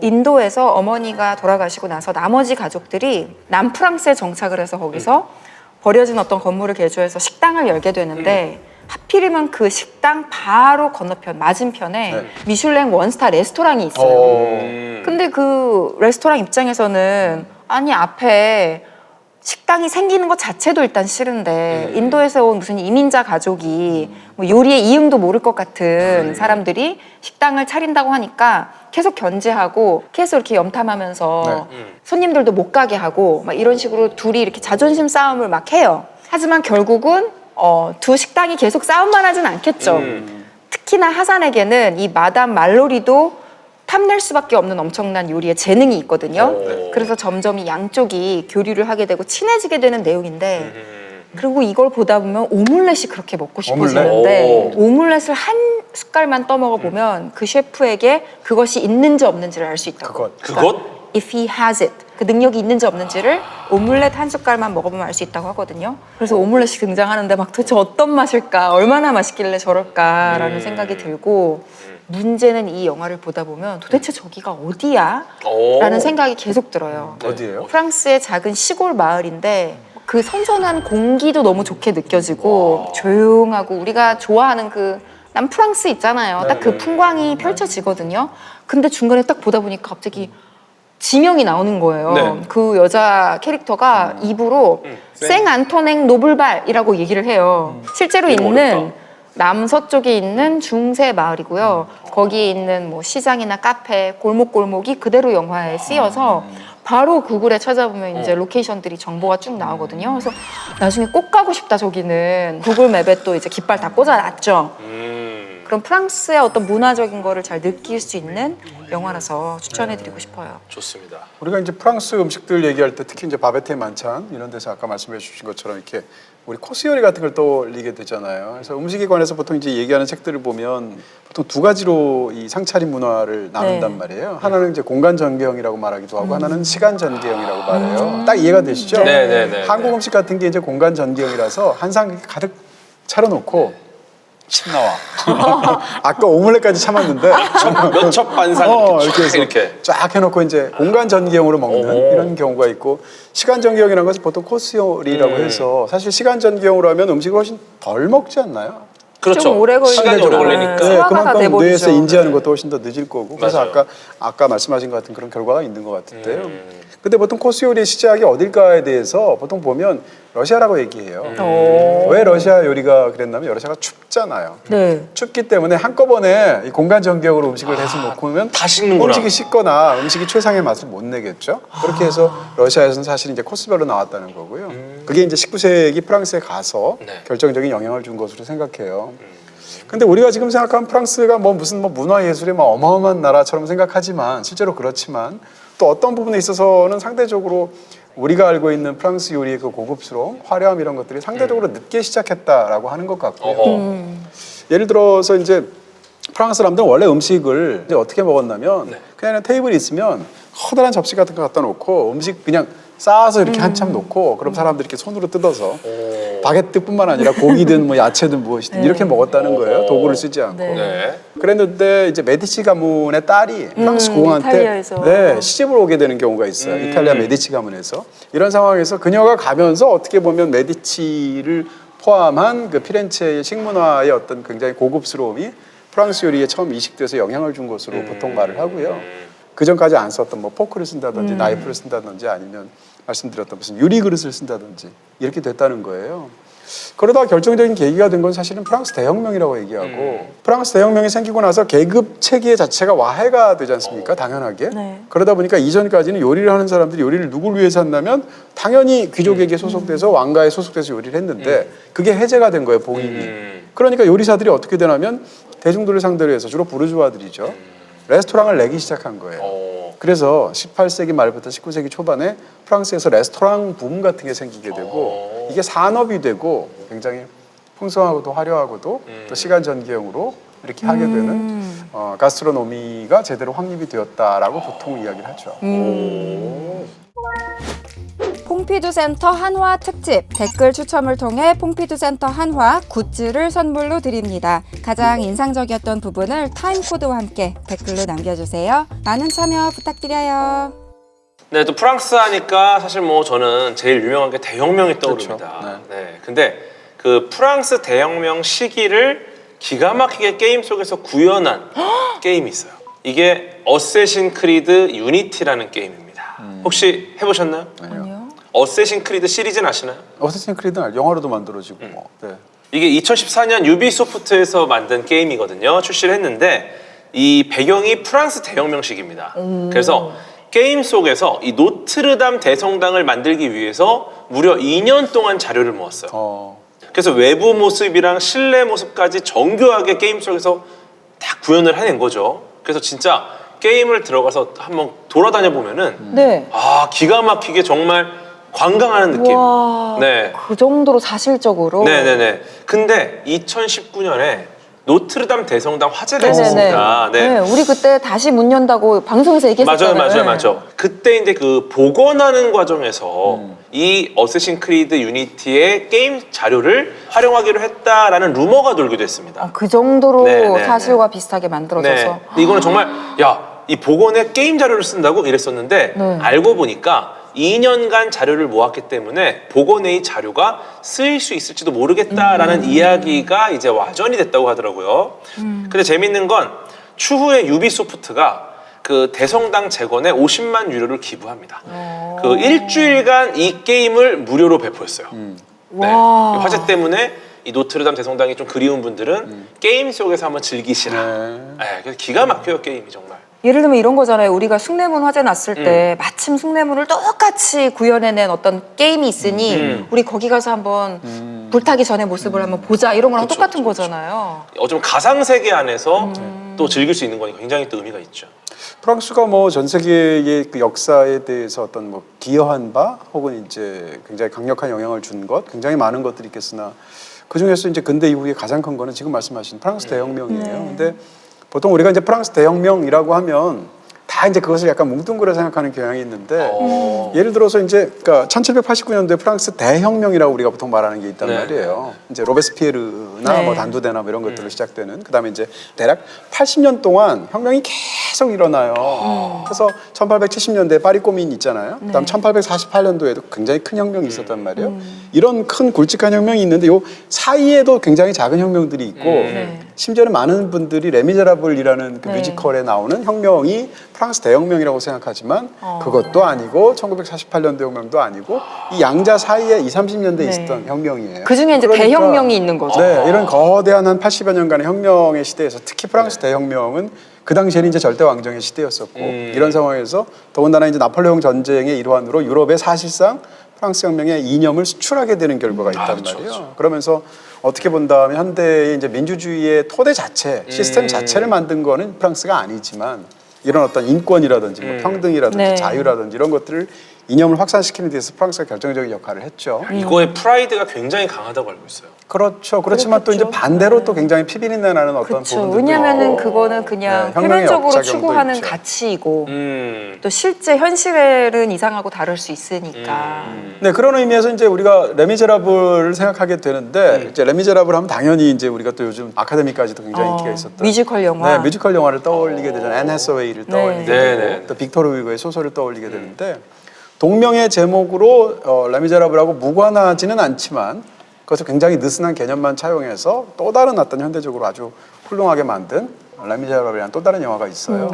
인도에서 어머니가 돌아가시고 나서 나머지 가족들이 남프랑스에 정착을 해서 거기서 버려진 어떤 건물을 개조해서 식당을 열게 되는데 하필이면 그 식당 바로 건너편 맞은편에 미슐랭 원스타 레스토랑이 있어요. 근데 그 레스토랑 입장에서는 아니 앞에 식당이 생기는 것 자체도 일단 싫은데 인도에서 온 무슨 이민자 가족이 뭐 요리의 이응도 모를 것 같은 사람들이 식당을 차린다고 하니까 계속 견제하고 계속 이렇게 염탐하면서 손님들도 못 가게 하고 막 이런 식으로 둘이 이렇게 자존심 싸움을 막 해요. 하지만 결국은 두 식당이 계속 싸움만 하진 않겠죠. 특히나 하산에게는 이 마담 말로리도 탐낼 수밖에 없는 엄청난 요리의 재능이 있거든요. 그래서 점점 이 양쪽이 교류를 하게 되고 친해지게 되는 내용인데 그리고 이걸 보다 보면 오믈렛이 그렇게 먹고 싶어지는데 오믈렛을 한 숟갈만 떠먹어 보면 그 셰프에게 그것이 있는지 없는지를 알 수 있다고. 그것? If he has it. 그 능력이 있는지 없는지를 오믈렛 한 숟갈만 먹어보면 알 수 있다고 하거든요. 그래서 오믈렛이 등장하는데 막 도대체 어떤 맛일까, 얼마나 맛있길래 저럴까라는 생각이 들고 문제는 이 영화를 보다 보면 도대체 저기가 어디야? 라는 생각이 계속 들어요. 어디예요? 프랑스의 작은 시골 마을인데 그 선선한 공기도 너무 좋게 느껴지고 조용하고 우리가 좋아하는 그 남프랑스 있잖아요. 딱 그 풍광이 펼쳐지거든요. 근데 중간에 딱 보다 보니까 갑자기 지명이 나오는 거예요. 그 여자 캐릭터가 입으로 생 안토넥 노블발이라고 얘기를 해요. 실제로 있는 남서쪽에 있는 중세 마을이고요. 거기에 있는 뭐 시장이나 카페, 골목골목이 그대로 영화에 쓰여서 바로 구글에 찾아보면 이제 로케이션들이 정보가 쭉 나오거든요. 그래서 나중에 꼭 가고 싶다 저기는. 구글 맵에 또 이제 깃발 다 꽂아놨죠. 그런 프랑스의 어떤 문화적인 거를 잘 느낄 수 있는 영화라서 추천해드리고 싶어요. 좋습니다. 우리가 이제 프랑스 음식들 얘기할 때 특히 이제 바베트의 만찬 이런 데서 아까 말씀해 주신 것처럼 이렇게 우리 코스 요리 같은 걸 떠올리게 되잖아요. 그래서 음식에 관해서 보통 이제 얘기하는 책들을 보면 보통 두 가지로 이 상차림 문화를 나눈단 말이에요. 하나는 이제 공간 전개형이라고 말하기도 하고 하나는 시간 전개형이라고 말해요. 딱 이해가 되시죠? 네. 한국 음식 같은 게 이제 공간 전개형이라서 한 상 가득 차려놓고 침 나와. 아까 오믈렛까지 참았는데 몇 첩 반상 이렇게 해서 쫙 해놓고 이제 공간 전개형으로 먹는 이런 경우가 있고 시간 전개형이라는 것은 보통 코스 요리라고 해서 사실 시간 전개형으로 하면 음식을 훨씬 덜 먹지 않나요? 그렇죠. 좀 오래 걸리죠. 시간이 오래 걸리니까. 네. 소화가 다 그만큼 돼버리죠. 뇌에서 인지하는 것도 훨씬 더 늦을 거고 그래서 맞아요. 아까 말씀하신 것 같은 그런 결과가 있는 것 같은데요. 근데 보통 코스 요리의 시작이 어딜까에 대해서 보통 보면 러시아라고 얘기해요. 왜 러시아 요리가 그랬냐면 러시아가 춥잖아요. 네. 춥기 때문에 한꺼번에 이 공간 전개형으로 음식을 해서 놓고면 다 식는구나. 음식이 식거나 음식이 최상의 맛을 못 내겠죠. 그렇게 해서 러시아에서는 사실 이제 코스별로 나왔다는 거고요. 그게 이제 19세기 프랑스에 가서 결정적인 영향을 준 것으로 생각해요. 근데 우리가 지금 생각하면 프랑스가 뭐 무슨 뭐 문화예술의 뭐 어마어마한 나라처럼 생각하지만 실제로 그렇지만 또 어떤 부분에 있어서는 상대적으로 우리가 알고 있는 프랑스 요리의 그 고급스러움, 화려함 이런 것들이 상대적으로 늦게 시작했다라고 하는 것 같고요. 예를 들어서 이제 프랑스 사람들은 원래 음식을 이제 어떻게 먹었냐면 그냥 테이블에 있으면 커다란 접시 같은 거 갖다 놓고 음식 그냥 쌓아서 이렇게 한참 놓고 그럼 사람들이 이렇게 손으로 뜯어서 바게트뿐만 아니라 고기든 뭐 야채든 무엇이든 이렇게 먹었다는 거예요. 도구를 쓰지 않고. 네. 그랬는데 이제 메디치 가문의 딸이 프랑스 공한테 이탈리아에서. 네, 시집을 오게 되는 경우가 있어요. 이탈리아 메디치 가문에서. 이런 상황에서 그녀가 가면서 어떻게 보면 메디치를 포함한 그 피렌체의 식문화의 어떤 굉장히 고급스러움이 프랑스 요리에 처음 이식돼서 영향을 준 것으로 보통 말을 하고요. 그 전까지 안 썼던 뭐 포크를 쓴다든지 나이프를 쓴다든지 아니면 말씀드렸던 무슨 유리 그릇을 쓴다든지 이렇게 됐다는 거예요. 그러다 결정적인 계기가 된 건 사실은 프랑스 대혁명이라고 얘기하고 프랑스 대혁명이 생기고 나서 계급 체계 자체가 와해가 되지 않습니까? 당연하게. 네. 그러다 보니까 이전까지는 요리를 하는 사람들이 요리를 누굴 위해서 한다면 당연히 귀족에게 소속돼서 왕가에 소속돼서 요리를 했는데 그게 해제가 된 거예요, 봉인이. 그러니까 요리사들이 어떻게 되냐면 대중들을 상대로 해서 주로 부르주아들이죠. 레스토랑을 내기 시작한 거예요. 그래서 18세기 말부터 19세기 초반에 프랑스에서 레스토랑 붐 같은 게 생기게 되고 이게 산업이 되고 굉장히 풍성하고도 화려하고도 또 시간 전개형으로 이렇게 하게 되는 가스트로노미가 제대로 확립이 되었다라고 보통 이야기를 하죠. 퐁피두 센터 한화 특집 댓글 추첨을 통해 퐁피두 센터 한화 굿즈를 선물로 드립니다. 가장 인상적이었던 부분을 타임코드와 함께 댓글로 남겨주세요. 많은 참여 부탁드려요. 네, 또 프랑스 하니까 사실 뭐 저는 제일 유명한 게 대혁명이 떠오릅니다. 그렇죠. 네. 근데 그 프랑스 대혁명 시기를 기가 막히게 게임 속에서 구현한 게임이 있어요. 이게 어쌔신 크리드 유니티라는 게임입니다. 혹시 해보셨나요? 아니요. 어쌔신 크리드 시리즈는 아시나요? 어쌔신 크리드는 영화로도 만들어지고 네. 이게 2014년 유비소프트에서 만든 게임이거든요. 출시를 했는데 이 배경이 프랑스 대혁명 시기입니다. 그래서 게임 속에서 이 노트르담 대성당을 만들기 위해서 무려 2년 동안 자료를 모았어요. 그래서 외부 모습이랑 실내 모습까지 정교하게 게임 속에서 다 구현을 해낸 거죠. 그래서 진짜 게임을 들어가서 한번 돌아다녀 보면은 네. 아, 기가 막히게 정말 관광하는 느낌. 와, 네. 그 정도로 사실적으로. 네네네. 근데 2019년에 노트르담 대성당 화재가 네네네. 있었습니다. 네. 네, 우리 그때 다시 문 연다고 방송에서 얘기했었잖아요. 맞아요. 그때 이제 그 복원하는 과정에서 이 어쌔신 크리드 유니티의 게임 자료를 활용하기로 했다라는 루머가 돌기도 했습니다. 그 정도로 네네네. 사실과 비슷하게 만들어져서. 네. 이거는 정말 이 복원에 게임 자료를 쓴다고 이랬었는데 네. 알고 보니까 2년간 자료를 모았기 때문에 복원의 이 자료가 쓰일 수 있을지도 모르겠다라는 이야기가 이제 와전이 됐다고 하더라고요. 근데 재밌는 건 추후에 유비소프트가 그 대성당 재건에 50만 유로를 기부합니다. 그 일주일간 이 게임을 무료로 배포했어요. 네. 와. 이 화재 때문에 이 노트르담 대성당이 좀 그리운 분들은 게임 속에서 한번 즐기시라. 네, 그래서 기가 막혀요, 게임이 정말. 예를 들면 이런 거잖아요. 우리가 숭례문 화재 났을 때 마침 숭례문을 똑같이 구현해낸 어떤 게임이 있으니 우리 거기 가서 한번 불타기 전의 모습을 한번 보자 이런 거랑 똑같은 거잖아요. 어쩌면 가상 세계 안에서 또 즐길 수 있는 거니까 굉장히 또 의미가 있죠. 프랑스가 뭐 전 세계의 그 역사에 대해서 어떤 뭐 기여한 바 혹은 이제 굉장히 강력한 영향을 준 것 굉장히 많은 것들이 있겠으나 그 중에서 이제 근대 이후에 가장 큰 거는 지금 말씀하신 프랑스 대혁명이에요. 근데 보통 우리가 이제 프랑스 대혁명이라고 하면 다 이제 그것을 약간 뭉뚱그려 생각하는 경향이 있는데 예를 들어서 이제 그러니까 1789년도에 프랑스 대혁명이라고 우리가 보통 말하는 게 있단 네. 말이에요. 이제 로베스피에르나 네. 뭐 단두대나 뭐 이런 것들로 시작되는 그다음에 이제 대략 80년 동안 혁명이 계속 일어나요. 그래서 1870년대에 파리 꼬민 있잖아요. 그다음 1848년도에도 굉장히 큰 혁명이 있었단 말이에요. 이런 큰 굵직한 혁명이 있는데 요 사이에도 굉장히 작은 혁명들이 있고 심지어는 많은 분들이 레미제라블이라는 그 네. 뮤지컬에 나오는 혁명이 프랑스 대혁명이라고 생각하지만 그것도 아니고 1948년도 혁명도 아니고 이 양자 사이에 20, 30년대에 있었던 혁명이에요. 그 중에 이제 대혁명이 있는 거죠. 네, 이런 거대한 한 80여 년간의 혁명의 시대에서 특히 프랑스 대혁명은 그 당시에는 이제 절대 왕정의 시대였었고 이런 상황에서 더군다나 이제 나폴레옹 전쟁의 일환으로 유럽에 사실상 프랑스 혁명의 이념을 수출하게 되는 결과가 있단 말이에요. 그러면서 어떻게 본다면 현대의 이제 민주주의의 토대 자체, 시스템 자체를 만든 거는 프랑스가 아니지만 이런 어떤 인권이라든지 뭐 평등이라든지 네. 자유라든지 이런 것들을 이념을 확산시키는 데서 프랑스가 결정적인 역할을 했죠. 이거의 프라이드가 굉장히 강하다고 알고 있어요. 그렇죠. 그렇지만 또 이제 반대로 또 굉장히 피비린내 나는 어떤 그렇죠. 부분들도 왜냐면은 있고. 그거는 그냥 네, 혁명의 표면적으로 역작용도 추구하는 있죠. 가치이고 또 실제 현실은 이상하고 다를 수 있으니까. 네, 그런 의미에서 이제 우리가 레미제라블을 생각하게 되는데 이제 레미제라블 하면 당연히 이제 우리가 또 요즘 아카데미까지도 굉장히 인기가 있었던 뮤지컬 영화. 네, 뮤지컬 영화를 떠올리게 되잖아요. 앤 해서웨이를 네. 떠올리게 네, 되고 네. 또 빅토르 위고의 소설을 떠올리게 되는데 동명의 제목으로 레미제라블하고 무관하지는 않지만 그것을 굉장히 느슨한 개념만 차용해서 또 다른 어떤 현대적으로 아주 훌륭하게 만든 레미제라블이라는 또 다른 영화가 있어요.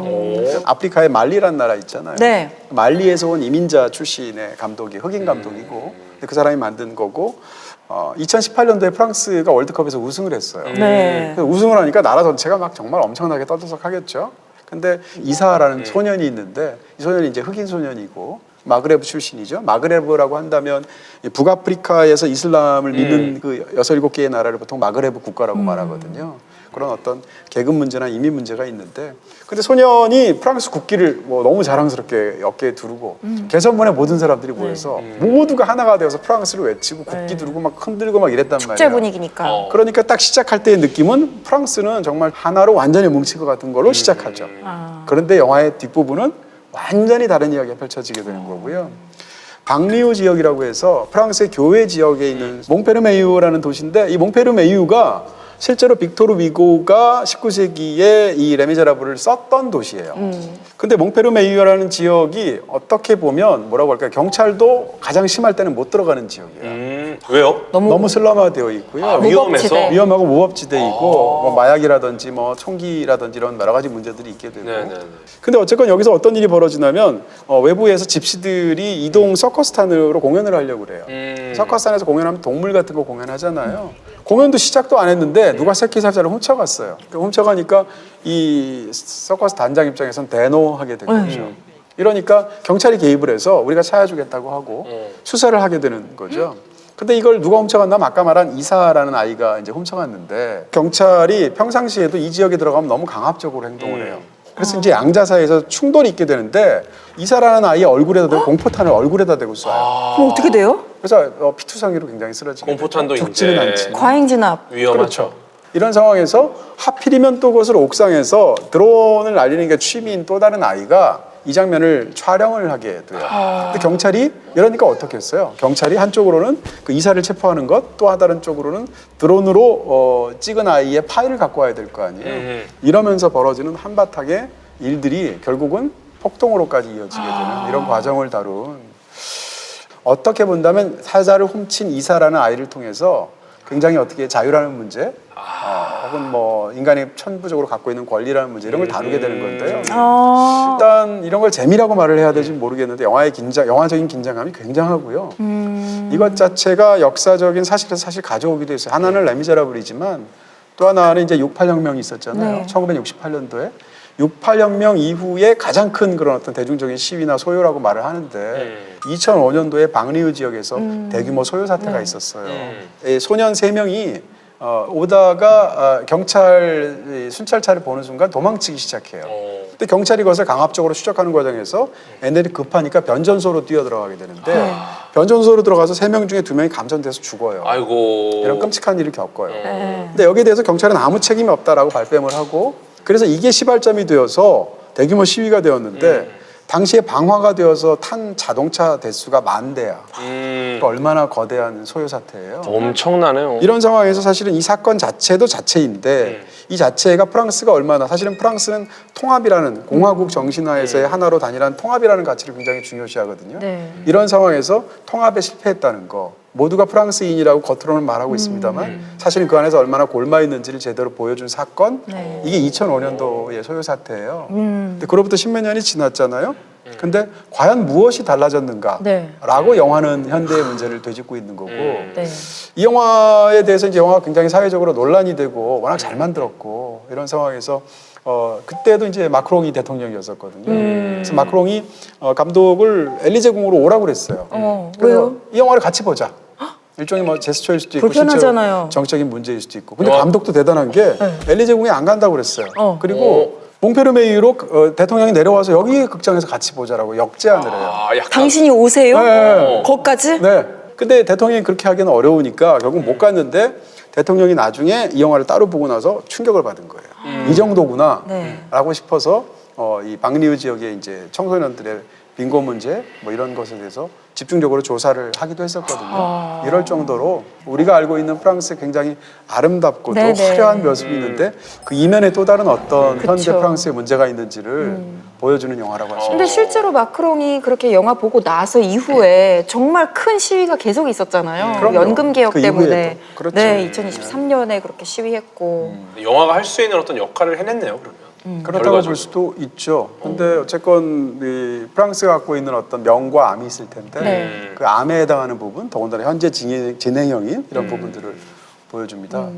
아프리카의 말리라는 나라 있잖아요. 네. 말리에서 온 이민자 출신의 감독이 흑인 감독이고 근데 그 사람이 만든 거고 2018년도에 프랑스가 월드컵에서 우승을 했어요. 네. 그래서 우승을 하니까 나라 전체가 막 정말 엄청나게 떠들썩하겠죠. 근데 이사라는 소년이 있는데 이 소년이 이제 흑인 소년이고 마그레브 출신이죠. 마그레브라고 한다면 북아프리카에서 이슬람을 믿는 그 6, 7개의 나라를 보통 마그레브 국가라고 말하거든요. 그런 어떤 계급 문제나 이민 문제가 있는데 근데 소년이 프랑스 국기를 뭐 너무 자랑스럽게 어깨에 두르고 개선문에 모든 사람들이 모여서 모두가 하나가 되어서 프랑스를 외치고 국기 두르고 막 흔들고 막 이랬단 말이에요. 축제 분위기니까. 그러니까 딱 시작할 때의 느낌은 프랑스는 정말 하나로 완전히 뭉친 것 같은 걸로 시작하죠. 그런데 영화의 뒷부분은 완전히 다른 이야기가 펼쳐지게 되는 거고요. 방리우 지역이라고 해서 프랑스의 교외 지역에 있는 몽페르메유라는 도시인데 이 몽페르메유가 실제로 빅토르 위고가 19세기에 이 레미제라블을 썼던 도시예요. 근데 몽페르메유라는 지역이 어떻게 보면 뭐라고 할까요? 경찰도 가장 심할 때는 못 들어가는 지역이에요. 왜요? 너무 슬럼화되어 있고요. 위험해서? 무법지대. 위험하고 무법지대이고 뭐 마약이라든지 뭐 총기라든지 이런 여러 가지 문제들이 있게 되고. 네네네. 근데 어쨌건 여기서 어떤 일이 벌어지냐면 외부에서 집시들이 이동 서커스탄으로 공연을 하려고 그래요. 서커스탄에서 공연하면 동물 같은 거 공연하잖아요. 공연도 시작도 안 했는데 누가 새끼 살자를 훔쳐갔어요. 훔쳐가니까 이 서커스 단장 입장에선 대노하게 된 거죠. 이러니까 경찰이 개입을 해서 우리가 찾아주겠다고 하고 수사를 하게 되는 거죠. 근데 이걸 누가 훔쳐갔나? 아까 말한 이사라는 아이가 이제 훔쳐갔는데 경찰이 평상시에도 이 지역에 들어가면 너무 강압적으로 행동을 해요. 그래서 이제 양자 사이에서 충돌이 있게 되는데 이사라는 아이의 얼굴에다 대고 공포탄을 얼굴에다 대고 쏴요. 그럼 어떻게 돼요? 그래서 피투성이로 굉장히 쓰러지게 공포탄도 되죠. 죽지는 이제 않지만. 과잉 진압. 위험하죠. 그렇죠. 이런 상황에서 하필이면 또 그것을 옥상에서 드론을 날리는 게 취미인 또 다른 아이가 이 장면을 촬영을 하게 돼요. 근데 경찰이 이러니까 어떻게 했어요? 경찰이 한쪽으로는 그 이사를 체포하는 것, 또 다른 쪽으로는 드론으로 찍은 아이의 파일을 갖고 와야 될 거 아니에요. 이러면서 벌어지는 한바탕의 일들이 결국은 폭동으로까지 이어지게 되는 이런 과정을 다룬 어떻게 본다면 사자를 훔친 이사라는 아이를 통해서 굉장히 어떻게 자유라는 문제 혹은 뭐 인간이 천부적으로 갖고 있는 권리라는 문제 이런 걸 다루게 되는 건데요. 일단 이런 걸 재미라고 말을 해야 될지 모르겠는데 영화적인 긴장감이 굉장하고요. 이것 자체가 역사적인 사실에서 사실 가져오기도 했어요. 하나는 레미제라블이지만 또 하나는 이제 68혁명이 있었잖아요. 1968년도에 68혁명 이후에 가장 큰 그런 어떤 대중적인 시위나 소요라고 말을 하는데 2005년도에 방리우 지역에서 대규모 소요 사태가 있었어요. 소년 3명이 오다가 경찰 순찰차를 보는 순간 도망치기 시작해요. 근데 경찰이 그것을 강압적으로 추적하는 과정에서 애들이 급하니까 변전소로 뛰어들어가게 되는데 변전소로 들어가서 3명 중에 2명이 감전돼서 죽어요. 아이고. 이런 끔찍한 일을 겪어요. 근데 여기에 대해서 경찰은 아무 책임이 없다라고 발뺌을 하고 그래서 이게 시발점이 되어서 대규모 시위가 되었는데 당시에 방화가 되어서 탄 자동차 대수가 10,000대야. 그러니까 얼마나 거대한 소요 사태예요. 엄청나네요. 이런 상황에서 사실은 이 사건 자체도 자체인데 이 자체가 프랑스가 얼마나 사실은 프랑스는 통합이라는 공화국 정신화에서의 하나로 단일한 통합이라는 가치를 굉장히 중요시하거든요. 이런 상황에서 통합에 실패했다는 거 모두가 프랑스인이라고 겉으로는 말하고 있습니다만 사실은 그 안에서 얼마나 골마 있는지를 제대로 보여준 사건 이게 2005년도의 소요 사태예요. 근데 그로부터 10몇 년이 지났잖아요. 근데 과연 무엇이 달라졌는가? 라고 영화는 현대의 문제를 되짚고 있는 거고 이 영화에 대해서 이제 영화가 굉장히 사회적으로 논란이 되고 워낙 잘 만들었고 이런 상황에서 그때도 이제 마크롱이 대통령이었었거든요. 그래서 마크롱이 감독을 엘리제 궁으로 오라고 그랬어요. 왜요? 이 영화를 같이 보자. 일종의 뭐 제스처일 수도 있고 불편하잖아요. 정적인 문제일 수도 있고. 근데 감독도 대단한 게 엘리제 궁에 안 간다고 그랬어요. 그리고 몽페르메이로 대통령이 내려와서 여기 극장에서 같이 보자라고 역제안을 해요. 아, 약간 당신이 오세요? 네. 거기까지? 네. 근데 대통령이 그렇게 하기는 어려우니까 결국 못 갔는데 대통령이 나중에 이 영화를 따로 보고 나서 충격을 받은 거예요. 이 정도구나 네. 라고 싶어서 이 방리우 지역의 이제 청소년들의 빈곤 문제 뭐 이런 것에 대해서 집중적으로 조사를 하기도 했었거든요. 이럴 정도로 우리가 알고 있는 프랑스 굉장히 아름답고도 네네. 화려한 모습이 있는데 그 이면에 또 다른 어떤 그쵸. 현대 프랑스의 문제가 있는지를 보여주는 영화라고 할 수 있습니다. 근데 실제로 마크롱이 그렇게 영화 보고 나서 이후에 정말 큰 시위가 계속 있었잖아요. 그럼요. 연금 개혁 그 때문에. 이후에도. 그렇죠. 네, 2023년에 그렇게 시위했고. 영화가 할 수 있는 어떤 역할을 해냈네요. 그러면. 그렇다고 결과적으로. 볼 수도 있죠. 근데 어쨌건 이 프랑스가 갖고 있는 어떤 명과 암이 있을 텐데 네. 그 암에 해당하는 부분, 더군다나 현재 진행형인 이런 부분들을 보여줍니다.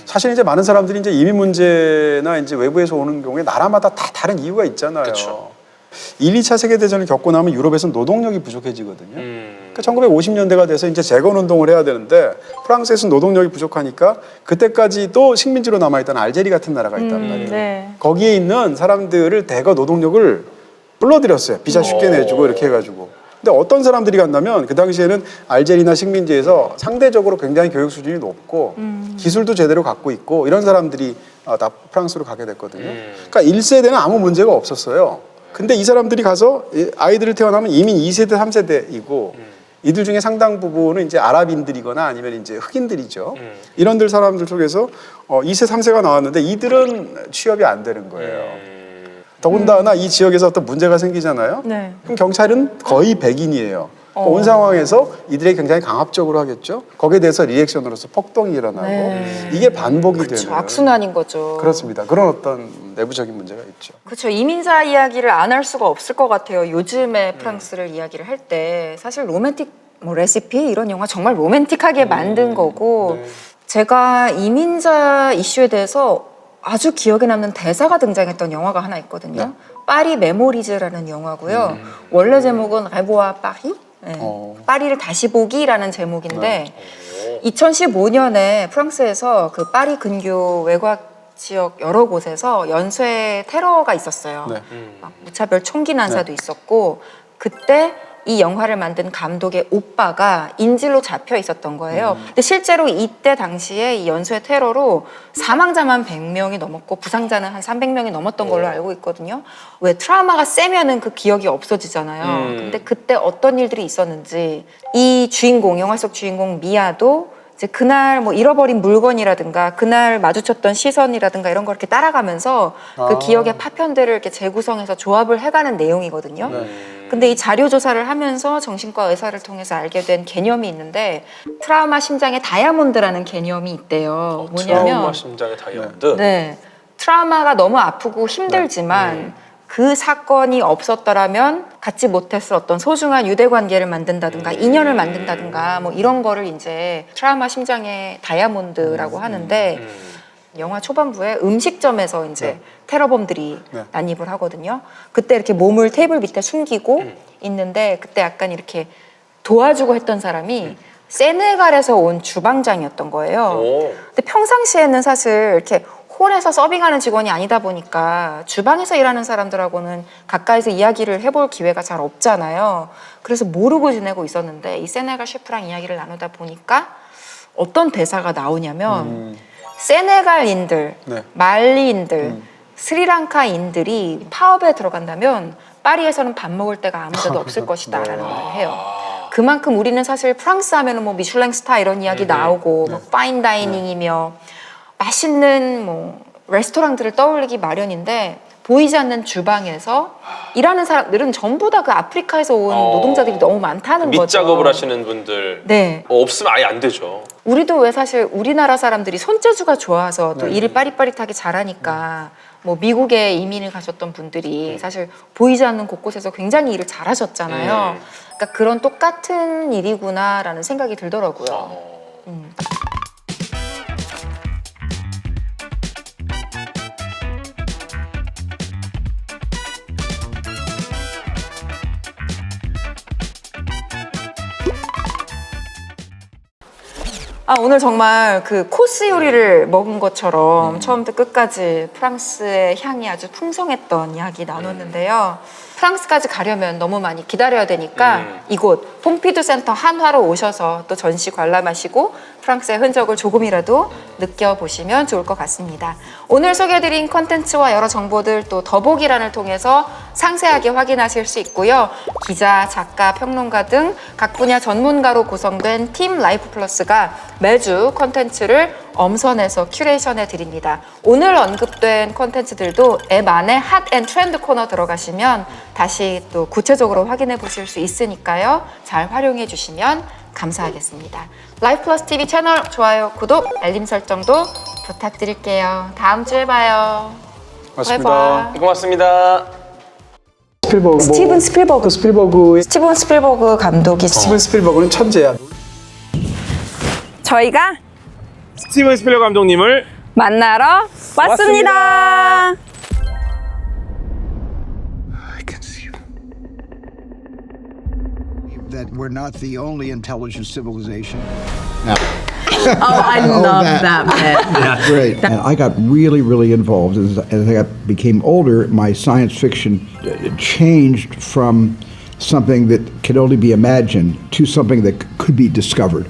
사실 이제 많은 사람들이 이제 이민 문제나 이제 외부에서 오는 경우에 나라마다 다 다른 이유가 있잖아요. 그쵸. 1, 2차 세계대전을 겪고 나면 유럽에서는 노동력이 부족해지거든요. 그러니까 1950년대가 돼서 이제 재건 운동을 해야 되는데 프랑스에서는 노동력이 부족하니까 그때까지 또 식민지로 남아있던 알제리 같은 나라가 있단 말이에요. 네. 거기에 있는 사람들을 대거 노동력을 불러들였어요. 비자 쉽게 내주고 이렇게 해가지고. 근데 어떤 사람들이 갔냐면 그 당시에는 알제리나 식민지에서 상대적으로 굉장히 교육 수준이 높고 기술도 제대로 갖고 있고 이런 사람들이 다 프랑스로 가게 됐거든요. 그러니까 1세대는 아무 문제가 없었어요. 근데 이 사람들이 가서 아이들을 태어나면 이민 2세대, 3세대이고 이들 중에 상당 부분은 이제 아랍인들이거나 아니면 이제 흑인들이죠. 이런들 사람들 속에서 2세, 3세가 나왔는데 이들은 취업이 안 되는 거예요. 더군다나 이 지역에서 어떤 문제가 생기잖아요. 네. 그럼 경찰은 거의 백인이에요. 온 상황에서 이들이 굉장히 강압적으로 하겠죠. 거기에 대해서 리액션으로서 폭동이 일어나고 네. 이게 반복이 그렇죠. 되는 악순환인 거죠. 그렇습니다. 그런 어떤 내부적인 문제가 있죠. 그렇죠. 이민자 이야기를 안 할 수가 없을 것 같아요. 요즘의 프랑스를 이야기를 할 때 사실 로맨틱 뭐 레시피 이런 영화 정말 로맨틱하게 만든 거고 제가 이민자 이슈에 대해서 아주 기억에 남는 대사가 등장했던 영화가 하나 있거든요. 네. 파리 메모리즈라는 영화고요. 원래 제목은 레보아 파리? 네. 파리를 다시 보기라는 제목인데 2015년에 프랑스에서 그 파리 근교 외곽 지역 여러 곳에서 연쇄 테러가 있었어요. 네. 막 무차별 총기 난사도 있었고 그때 이 영화를 만든 감독의 오빠가 인질로 잡혀 있었던 거예요. 근데 실제로 이때 당시에 이 연쇄 테러로 사망자만 100명이 넘었고 부상자는 한 300명이 넘었던 걸로 알고 있거든요. 왜 트라우마가 세면은 그 기억이 없어지잖아요. 근데 그때 어떤 일들이 있었는지 이 주인공, 영화 속 주인공 미아도 이제 그날 뭐 잃어버린 물건이라든가 그날 마주쳤던 시선이라든가 이런 걸 이렇게 따라가면서 그 기억의 파편들을 이렇게 재구성해서 조합을 해가는 내용이거든요. 근데 이 자료 조사를 하면서 정신과 의사를 통해서 알게 된 개념이 있는데 트라우마 심장의 다이아몬드라는 개념이 있대요. 트라우마 뭐냐면 심장의 다이아몬드. 네, 트라우마가 너무 아프고 힘들지만 그 사건이 없었더라면 갖지 못했을 어떤 소중한 유대 관계를 만든다든가 인연을 만든다든가 뭐 이런 거를 이제 트라우마 심장의 다이아몬드라고 하는데 영화 초반부에 음식점에서 이제 테러범들이 난입을 하거든요. 그때 이렇게 몸을 테이블 밑에 숨기고 있는데 그때 약간 이렇게 도와주고 했던 사람이 세네갈에서 온 주방장이었던 거예요. 오. 근데 평상시에는 사실 이렇게 홀에서 서빙하는 직원이 아니다 보니까 주방에서 일하는 사람들하고는 가까이서 이야기를 해볼 기회가 잘 없잖아요. 그래서 모르고 지내고 있었는데 이 세네갈 셰프랑 이야기를 나누다 보니까 어떤 대사가 나오냐면 세네갈인들, 네. 말리인들, 스리랑카인들이 파업에 들어간다면 파리에서는 밥 먹을 데가 아무 데도 없을 것이다 라는 말을 해요. 그만큼 우리는 사실 프랑스 하면은 뭐 미슐랭 스타 이런 이야기 나오고 뭐 파인 다이닝이며 맛있는 뭐 레스토랑들을 떠올리기 마련인데 보이지 않는 주방에서 일하는 사람들은 전부 다 그 아프리카에서 온 노동자들이 너무 많다는 거죠. 밑작업을 하시는 분들 네. 없으면 아예 안 되죠. 우리도 왜 사실 우리나라 사람들이 손재주가 좋아서 또 일을 빠릿빠릿하게 잘하니까 뭐 미국에 이민을 가셨던 분들이 사실 보이지 않는 곳곳에서 굉장히 일을 잘하셨잖아요. 그러니까 그런 똑같은 일이구나라는 생각이 들더라고요. 오늘 정말 그 코스 요리를 먹은 것처럼 처음부터 끝까지 프랑스의 향이 아주 풍성했던 이야기 나눴는데요. 프랑스까지 가려면 너무 많이 기다려야 되니까 이곳 퐁피두 센터 한화로 오셔서 또 전시 관람하시고 프랑스의 흔적을 조금이라도 느껴보시면 좋을 것 같습니다. 오늘 소개해드린 컨텐츠와 여러 정보들 또 더보기란을 통해서 상세하게 확인하실 수 있고요. 기자, 작가, 평론가 등 각 분야 전문가로 구성된 팀 라이프 플러스가 매주 컨텐츠를 엄선해서 큐레이션해 드립니다. 오늘 언급된 컨텐츠들도 앱 안에 핫 앤 트렌드 코너 들어가시면 다시 또 구체적으로 확인해 보실 수 있으니까요. 잘 활용해 주시면 감사하겠습니다. 라이프 플러스 TV 채널 좋아요, 구독, 알림 설정도 부탁드릴게요. 다음 주에 봐요. 맞습니다. 고맙습니다. 스필버그. 스티븐 스필버그. 스티븐 스필버그 감독이 스티븐 스필버그는 천재야. 저희가 스티븐 스필버그 감독님을 만나러 왔습니다. I can see that we're not the only intelligent civilization. I love that bit. Great. And I got really, really involved. As I became older, my science fiction changed from something that could only be imagined to something that could be discovered.